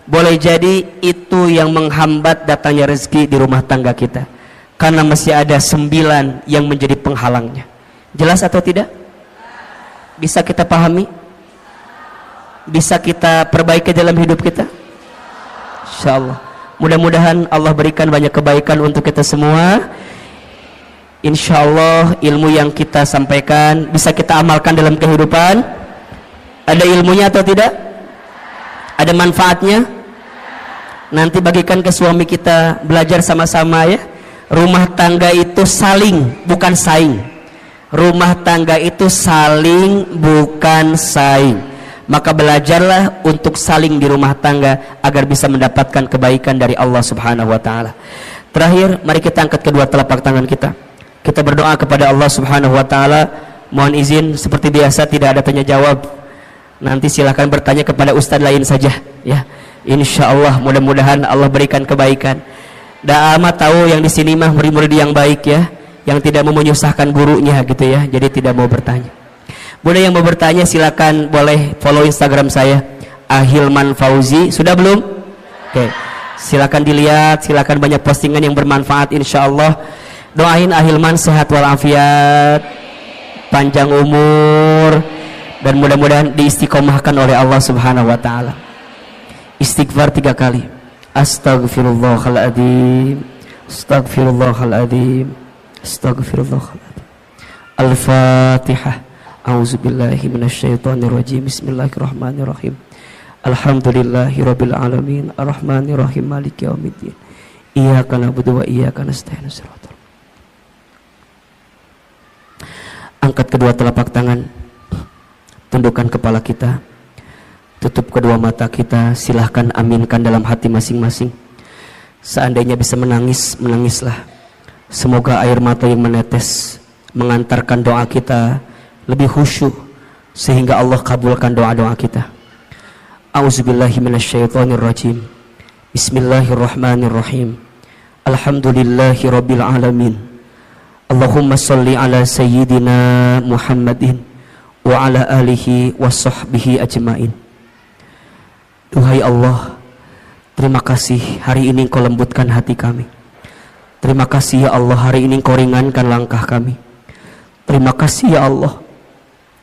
Boleh jadi itu yang menghambat datangnya rezeki di rumah tangga kita, karena masih ada 9 yang menjadi penghalangnya. Jelas atau tidak? Bisa kita pahami? Bisa kita perbaiki dalam hidup kita? Insyaallah. Mudah-mudahan Allah berikan banyak kebaikan untuk kita semua. Insyaallah ilmu yang kita sampaikan bisa kita amalkan dalam kehidupan. Ada ilmunya atau tidak? Ada manfaatnya? Nanti bagikan ke suami kita, belajar sama-sama ya. Rumah tangga itu saling, bukan saing. Rumah tangga itu saling, bukan saing. Maka belajarlah untuk saling di rumah tangga agar bisa mendapatkan kebaikan dari Allah Subhanahu wa taala. Terakhir, mari kita angkat kedua telapak tangan kita. Kita berdoa kepada Allah Subhanahu wa taala. Mohon izin, seperti biasa tidak ada tanya jawab. Nanti silakan bertanya kepada ustaz lain saja ya. Insyaallah mudah-mudahan Allah berikan kebaikan. Amat tahu yang di sini mah murid-murid yang baik ya, yang tidak mau menyusahkan gurunya gitu ya, jadi tidak mau bertanya. Bunda yang mau bertanya silakan boleh follow Instagram saya Ahilman Fauzi. Sudah belum? Oke. Silakan dilihat, silakan banyak postingan yang bermanfaat insyaallah. Doain Ahilman sehat walafiat, panjang umur, dan mudah-mudahan diistiqomahkan oleh Allah Subhanahu wa taala. Istighfar 3 kali. Astaghfirullahaladzim, astaghfirullahaladzim, astaghfirullahaladzim. Al-Fatihah. A'udzubillahi minasyaitonirrajim. Bismillahirrahmanirrahim. Alhamdulillahirabbil alamin, arrahmanirrahim, maliki yaumiddin. Iyyaka na'budu wa iyyaka nasta'in. Angkat kedua telapak tangan, tundukkan kepala kita, tutup kedua mata kita, silahkan aminkan dalam hati masing-masing. Seandainya bisa menangis, menangislah. Semoga air mata yang menetes mengantarkan doa kita lebih khusyuk sehingga Allah kabulkan doa-doa kita. A'udzubillahi minasyaitonirrajim. Bismillahirrahmanirrahim. Alhamdulillahi rabbil alamin. Allahumma salli ala sayyidina Muhammadin wa ala alihi wa sahbihi ajmain. Duhai Allah, terima kasih hari ini Engkau lembutkan hati kami. Terima kasih ya Allah, hari ini Engkau ringankan langkah kami. Terima kasih ya Allah,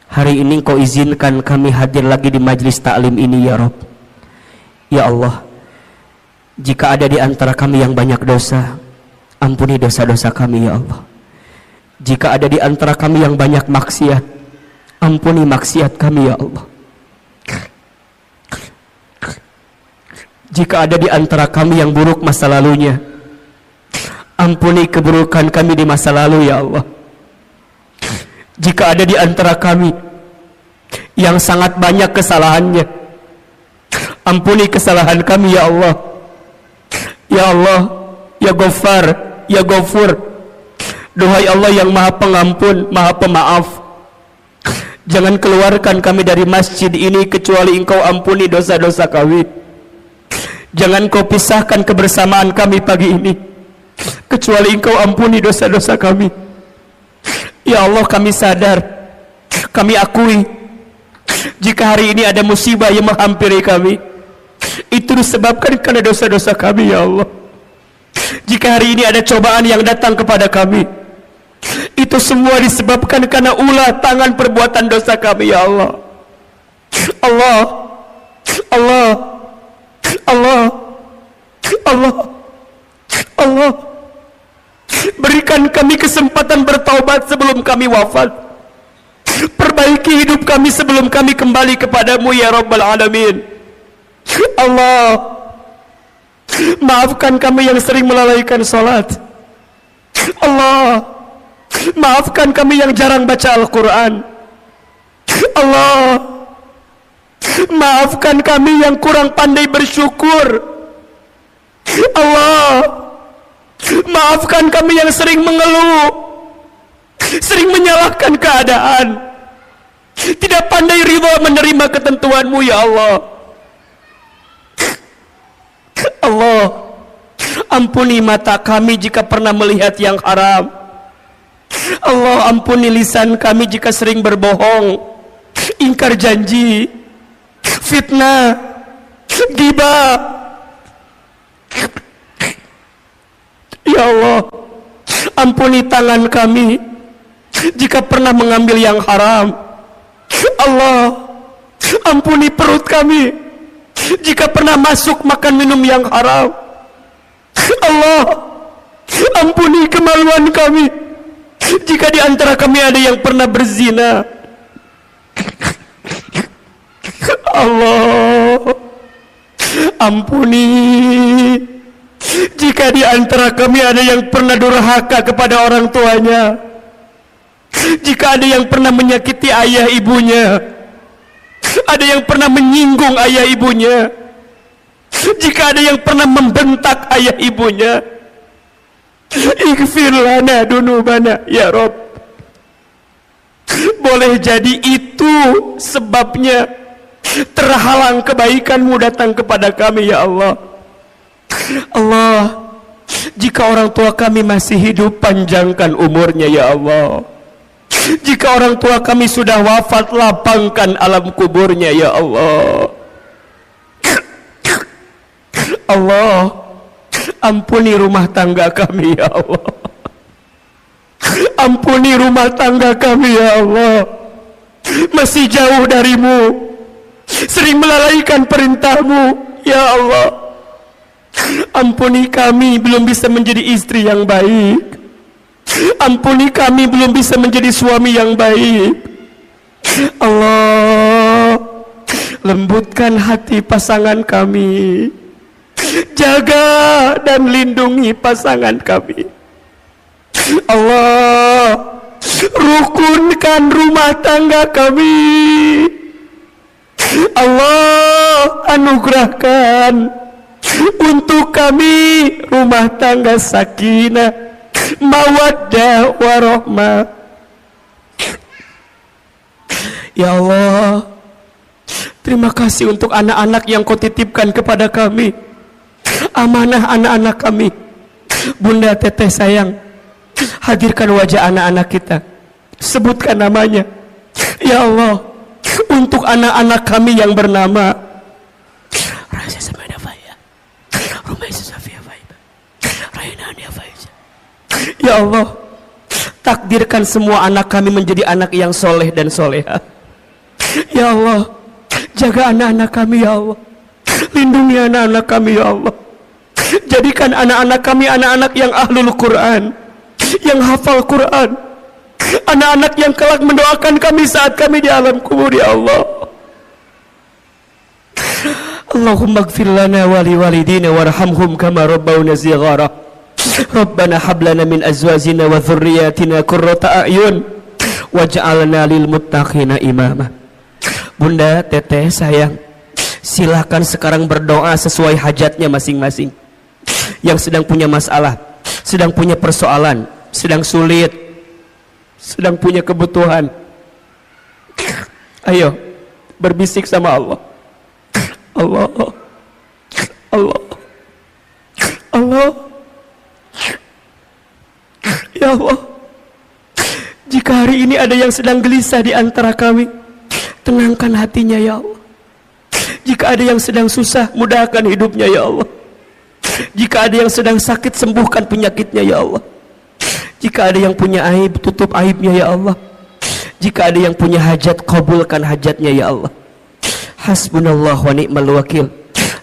hari ini Engkau izinkan kami hadir lagi di majlis taklim ini ya Rabb. Ya Allah, jika ada di antara kami yang banyak dosa, ampuni dosa-dosa kami ya Allah. Jika ada di antara kami yang banyak maksiat, ampuni maksiat kami ya Allah. Jika ada di antara kami yang buruk masa lalunya, ampuni keburukan kami di masa lalu ya Allah. Jika ada di antara kami yang sangat banyak kesalahannya, ampuni kesalahan kami ya Allah. Ya Allah, ya Ghaffar, ya Ghafur, duhai Allah yang maha pengampun, maha pemaaf, jangan keluarkan kami dari masjid ini kecuali Engkau ampuni dosa-dosa kami. Jangan Kau pisahkan kebersamaan kami pagi ini kecuali Engkau ampuni dosa-dosa kami. Ya Allah, kami sadar, kami akui, jika hari ini ada musibah yang menghampiri kami, itu disebabkan karena dosa-dosa kami ya Allah. Jika hari ini ada cobaan yang datang kepada kami, itu semua disebabkan karena ulah tangan perbuatan dosa kami ya Allah. Allah, Allah, Allah, Allah, Allah, berikan kami kesempatan bertaubat sebelum kami wafat. Perbaiki hidup kami sebelum kami kembali kepadamu ya Rabbal Alamin. Allah, maafkan kami yang sering melalaikan salat. Allah, maafkan kami yang jarang baca Al-Quran. Allah, maafkan kami yang kurang pandai bersyukur. Allah, maafkan kami yang sering mengeluh, sering menyalahkan keadaan, tidak pandai ridha menerima ketentuan-Mu ya Allah. Allah, ampuni mata kami jika pernah melihat yang haram. Allah, ampuni lisan kami jika sering berbohong, ingkar janji, fitnah, ghibah. Ya Allah, ampuni tangan kami jika pernah mengambil yang haram. Allah, ampuni perut kami jika pernah masuk makan minum yang haram. Allah, ampuni kemaluan kami jika di antara kami ada yang pernah berzina. Allah, ampuni jika di antara kami ada yang pernah durhaka kepada orang tuanya, jika ada yang pernah menyakiti ayah ibunya, ada yang pernah menyinggung ayah ibunya, jika ada yang pernah membentak ayah ibunya. Ighfir lana dunubana ya Rabb. Boleh jadi itu sebabnya terhalang kebaikan-Mu datang kepada kami ya Allah. Allah, jika orang tua kami masih hidup, panjangkan umurnya ya Allah. Jika orang tua kami sudah wafat, lapangkan alam kuburnya ya Allah. Allah, ampuni rumah tangga kami ya Allah. Ampuni rumah tangga kami ya Allah. Masih jauh dari-Mu, sering melalaikan perintah-Mu ya Allah. Ampuni kami belum bisa menjadi istri yang baik. Ampuni kami belum bisa menjadi suami yang baik. Allah, lembutkan hati pasangan kami. Jaga dan lindungi pasangan kami. Allah, rukunkan rumah tangga kami. Allah, anugerahkan untuk kami rumah tangga sakinah, mawaddah warahmah. Ya Allah, terima kasih untuk anak-anak yang Kau titipkan kepada kami. Amanah anak-anak kami. Bunda Teteh sayang, hadirkan wajah anak-anak kita, sebutkan namanya. Ya Allah, untuk anak-anak kami yang bernama Raisa Samana Faya, Rumaisa Safia Faiba, Rainania Faiza. Ya Allah, takdirkan semua anak kami menjadi anak yang soleh dan soleha. Ya Allah, jaga anak-anak kami ya Allah, lindungi anak-anak kami ya Allah. Jadikan anak-anak kami anak-anak yang ahlul Quran, yang hafal Quran, anak-anak yang kelak mendoakan kami saat kami di alam kubur ya Allah. Allahumma ighfir lana wa liwalidina warhamhum kama rabbawna shighara. Rabbana hab lana min azwajina wa dhurriyyatina qurrata a'yun waj'alna lil muttaqina imama. Bunda, teteh, sayang, silakan sekarang berdoa sesuai hajatnya masing-masing. Yang sedang punya masalah, sedang punya persoalan, sedang sulit, sedang punya kebutuhan, ayo berbisik sama Allah. Allah, Allah, Allah. Ya Allah, jika hari ini ada yang sedang gelisah di antara kami, tenangkan hatinya ya Allah. Jika ada yang sedang susah, mudahkan hidupnya ya Allah. Jika ada yang sedang sakit, sembuhkan penyakitnya ya Allah. Jika ada yang punya aib, tutup aibnya ya Allah. Jika ada yang punya hajat, kabulkan hajatnya ya Allah. Hasbunallah wa ni'mal wakil,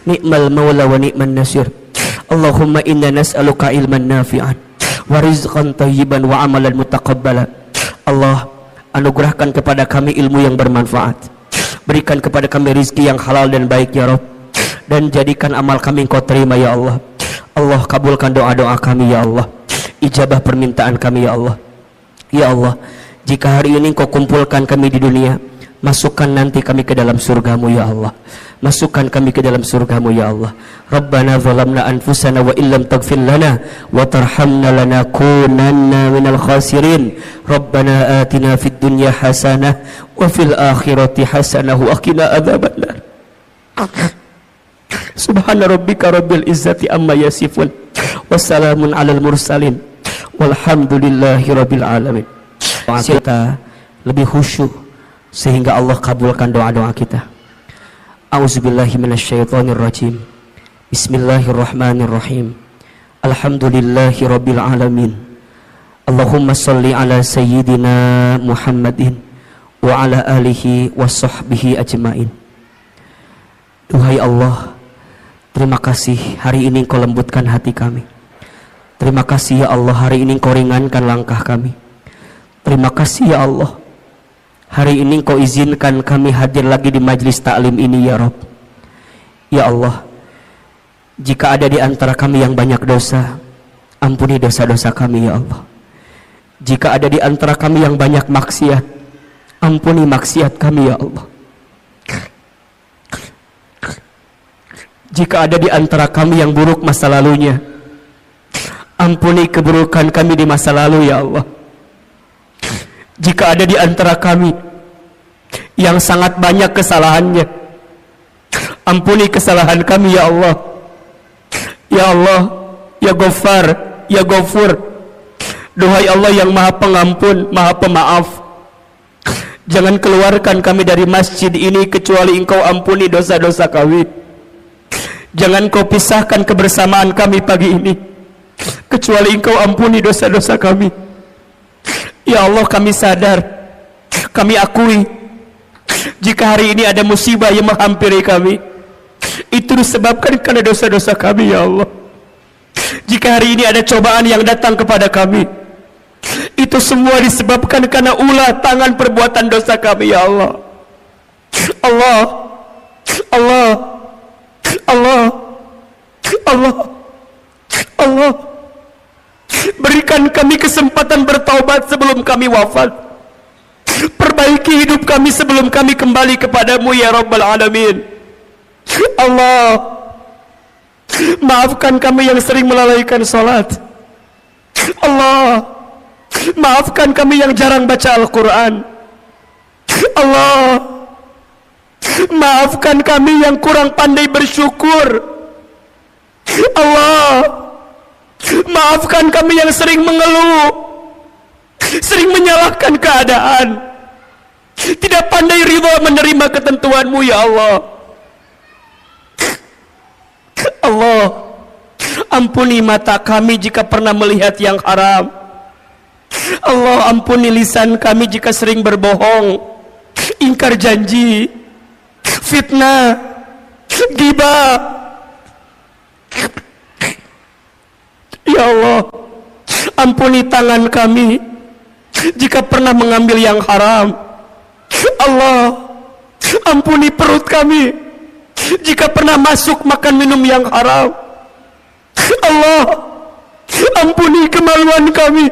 ni'mal maula wa ni'man nasir. Allahumma inna nas'aluka ilman nafi'an wa rizqan tayyiban wa amalan mutaqabbalan. Allah, anugerahkan kepada kami ilmu yang bermanfaat, berikan kepada kami rizki yang halal dan baik ya Rabb, dan jadikan amal kami Engkau terima ya Allah. Allah, kabulkan doa-doa kami ya Allah, ijabah permintaan kami ya Allah. Ya Allah, jika hari ini Engkau kumpulkan kami di dunia, masukkan nanti kami ke dalam surgamu ya Allah. Masukkan kami ke dalam surgamu ya Allah. Rabbana zalamna anfusana wa illam taghfir lana wa tarhamna lanakunanna minal khasirin. Rabbana atina fid dunya hasanah wa fil akhirati hasanah wa qina adzabannar. Subhana rabbika rabbil izzati amma yasifun wassalamun alal mursalin walhamdulillahi rabbil alamin. Kita lebih khusyuk sehingga Allah kabulkan doa-doa kita. A'udzubillahi minasyaitonir rajim. Bismillahirrahmanirrahim. Alhamdulillahi rabbil alamin. Allahumma shalli ala sayyidina Muhammadin wa ala alihi wa sahbihi ajmain. Duhai Allah, terima kasih hari ini Engkau lembutkan hati kami. Terima kasih ya Allah, hari ini Engkau ringankan langkah kami. Terima kasih ya Allah, hari ini Engkau izinkan kami hadir lagi di majlis taklim ini ya Rabb. Ya Allah, jika ada di antara kami yang banyak dosa, ampuni dosa-dosa kami ya Allah. Jika ada di antara kami yang banyak maksiat, ampuni maksiat kami ya Allah. Jika ada di antara kami yang buruk masa lalunya, ampuni keburukan kami di masa lalu ya Allah. Jika ada di antara kami yang sangat banyak kesalahannya, ampuni kesalahan kami ya Allah. Ya Allah, ya Ghaffar, ya Ghafur. Duhai Allah yang Maha Pengampun, Maha Pemaaf, jangan keluarkan kami dari masjid ini kecuali Engkau ampuni dosa-dosa kami. Jangan Kau pisahkan kebersamaan kami pagi ini kecuali Engkau ampuni dosa-dosa kami. Ya Allah, kami sadar, kami akui, jika hari ini ada musibah yang menghampiri kami, itu disebabkan karena dosa-dosa kami ya Allah. Jika hari ini ada cobaan yang datang kepada kami, itu semua disebabkan karena ulah tangan perbuatan dosa kami ya Allah. Allah, Allah, Allah, Allah, Allah, berikan kami kesempatan bertaubat sebelum kami wafat. Perbaiki hidup kami sebelum kami kembali kepadamu ya Rabbal Alamin. Allah, maafkan kami yang sering melalaikan salat. Allah, maafkan kami yang jarang baca Al-Quran. Allah, maafkan kami yang kurang pandai bersyukur. Allah, maafkan kami yang sering mengeluh. sering menyalahkan keadaan, tidak pandai ridha menerima ketentuan-Mu ya Allah. Allah, ampuni mata kami jika pernah melihat yang haram. Allah, ampuni lisan kami jika sering berbohong, ingkar janji, fitnah, ghibah. Ya Allah, ampuni tangan kami jika pernah mengambil yang haram. Allah, ampuni perut kami jika pernah masuk makan minum yang haram. Allah, ampuni kemaluan kami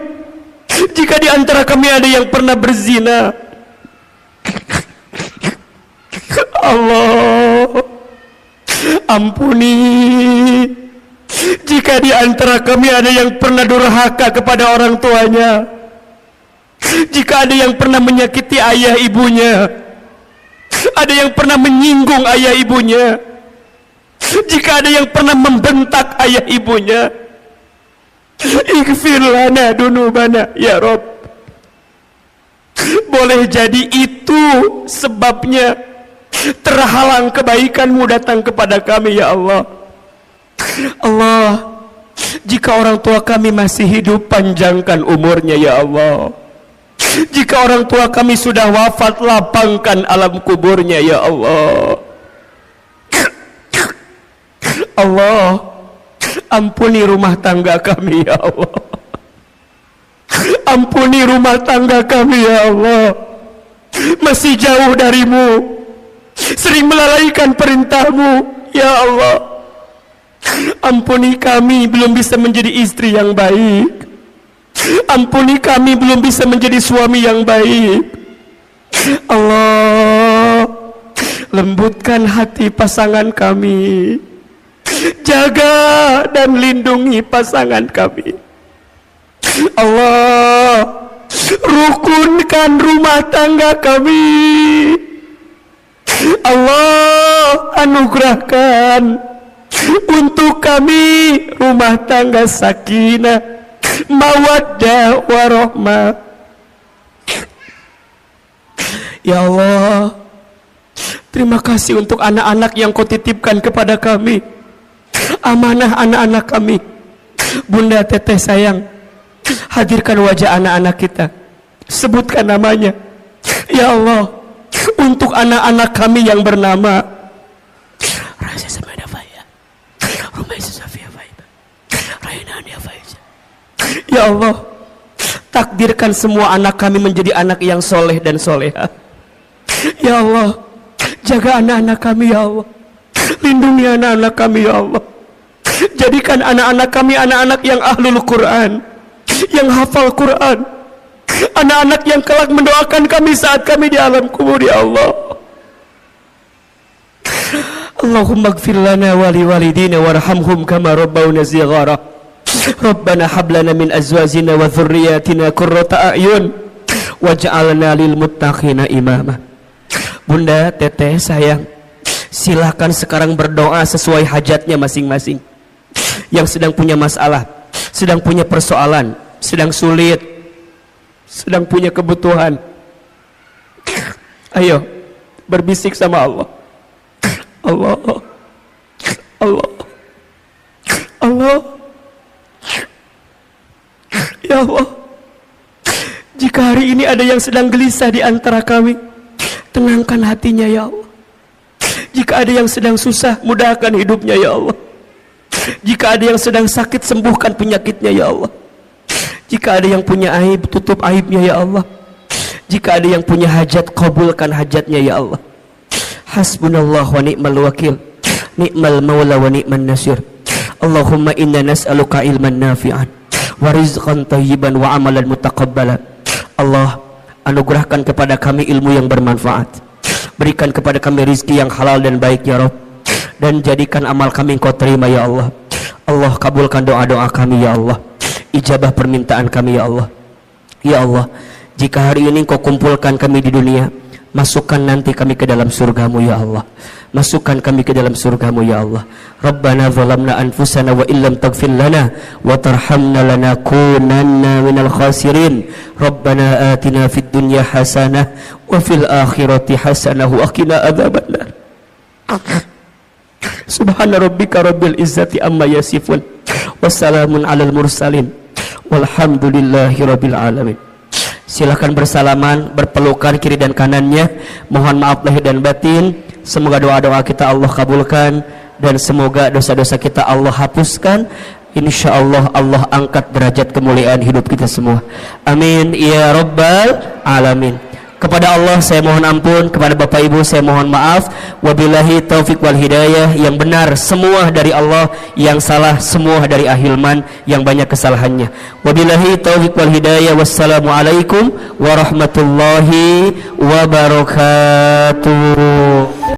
jika di antara kami ada yang pernah berzina. Allah, ampuni jika di antara kami ada yang pernah durhaka kepada orang tuanya, jika ada yang pernah menyakiti ayah ibunya, ada yang pernah menyinggung ayah ibunya, jika ada yang pernah membentak ayah ibunya. Ighfir lana dunubana ya Rabb. Boleh jadi itu sebabnya terhalang kebaikan-Mu datang kepada kami ya Allah. Allah, jika orang tua kami masih hidup, panjangkan umurnya ya Allah. Jika orang tua kami sudah wafat, lapangkan alam kuburnya ya Allah. Allah, ampuni rumah tangga kami ya Allah. Ampuni rumah tangga kami ya Allah. Masih jauh dari-Mu, sering melalaikan perintah-Mu ya Allah. Ampuni kami belum bisa menjadi istri yang baik. Ampuni kami belum bisa menjadi suami yang baik. Allah, lembutkan hati pasangan kami. Jaga dan lindungi pasangan kami. Allah, rukunkan rumah tangga kami. Allah, anugerahkan untuk kami rumah tangga sakinah, mawaddah warahmah. Ya Allah, terima kasih untuk anak-anak yang Kau titipkan kepada kami, amanah anak-anak kami. Bunda Teteh sayang, hadirkan wajah anak-anak kita, sebutkan namanya ya Allah. Untuk anak-anak kami yang bernama Raisa Samada Faya, Rumaisa Safia Faiba, Rainania Faiza. Ya Allah, takdirkan semua anak kami menjadi anak yang soleh dan soleha. Ya Allah, jaga anak-anak kami ya Allah. Lindungi anak-anak kami ya Allah. Jadikan anak-anak kami anak-anak yang ahlul Quran, yang hafal Quran, anak-anak yang kelak mendoakan kami saat kami di alam kubur ya Allah. Allahumma ighfir lana wa liwalidina warhamhum kama rabbawna shighara. Rabbana hab lana min azwajina wa dhurriyyatina qurrata a'yun waj'alna lil muttaqina imama. Bunda Teteh sayang, silakan sekarang berdoa sesuai hajatnya masing-masing. Yang sedang punya masalah, sedang punya persoalan, sedang sulit, sedang punya kebutuhan, ayo berbisik sama Allah. Allah, Allah, Allah. Ya Allah, jika hari ini ada yang sedang gelisah di antara kami, tenangkan hatinya ya Allah. Jika ada yang sedang susah, mudahkan hidupnya ya Allah. Jika ada yang sedang sakit, sembuhkan penyakitnya ya Allah. Jika ada yang punya aib, tutup aibnya ya Allah. Jika ada yang punya hajat, kabulkan hajatnya ya Allah. Hasbunallah wa ni'mal wakil, ni'mal maula wa ni'man nasir. Allahumma inna nas'aluka ilman nafi'an wa rizqan tayyiban wa amalan mutaqabbala. Allah, anugerahkan kepada kami ilmu yang bermanfaat, berikan kepada kami rizki yang halal dan baik ya Rabb, dan jadikan amal kami Engkau terima ya Allah. Allah, kabulkan doa-doa kami ya Allah, ijabah permintaan kami ya Allah. Ya Allah, jika hari ini Engkau kumpulkan kami di dunia masukkan nanti kami ke dalam surgamu ya Allah. Masukkan kami ke dalam surgamu ya Allah. Rabbana zalamna anfusana wa illam taghfir lana wa tarhamna lanakunanna minal khasirin. Rabbana atina fid dunya hasanah wa fil akhirati hasanah wa qina adzabannar. Subhana rabbika rabbil izzati amma yasifun. Wassalamun alal mursalin. Walhamdulillahi rabbil alamin. Silakan bersalaman, berpelukan kiri dan kanannya. Mohon maaf lahir dan batin. Semoga doa-doa kita Allah kabulkan dan semoga dosa-dosa kita Allah hapuskan. Insyaallah Allah angkat derajat kemuliaan hidup kita semua. Amin ya rabbal alamin. Kepada Allah saya mohon ampun, kepada Bapak Ibu saya mohon maaf. Wabillahi taufik wal hidayah. Yang benar semua dari Allah, yang salah semua dari Ahilman yang banyak kesalahannya. Wabillahi taufik wal hidayah. Wassalamualaikum warahmatullahi wabarakatuh.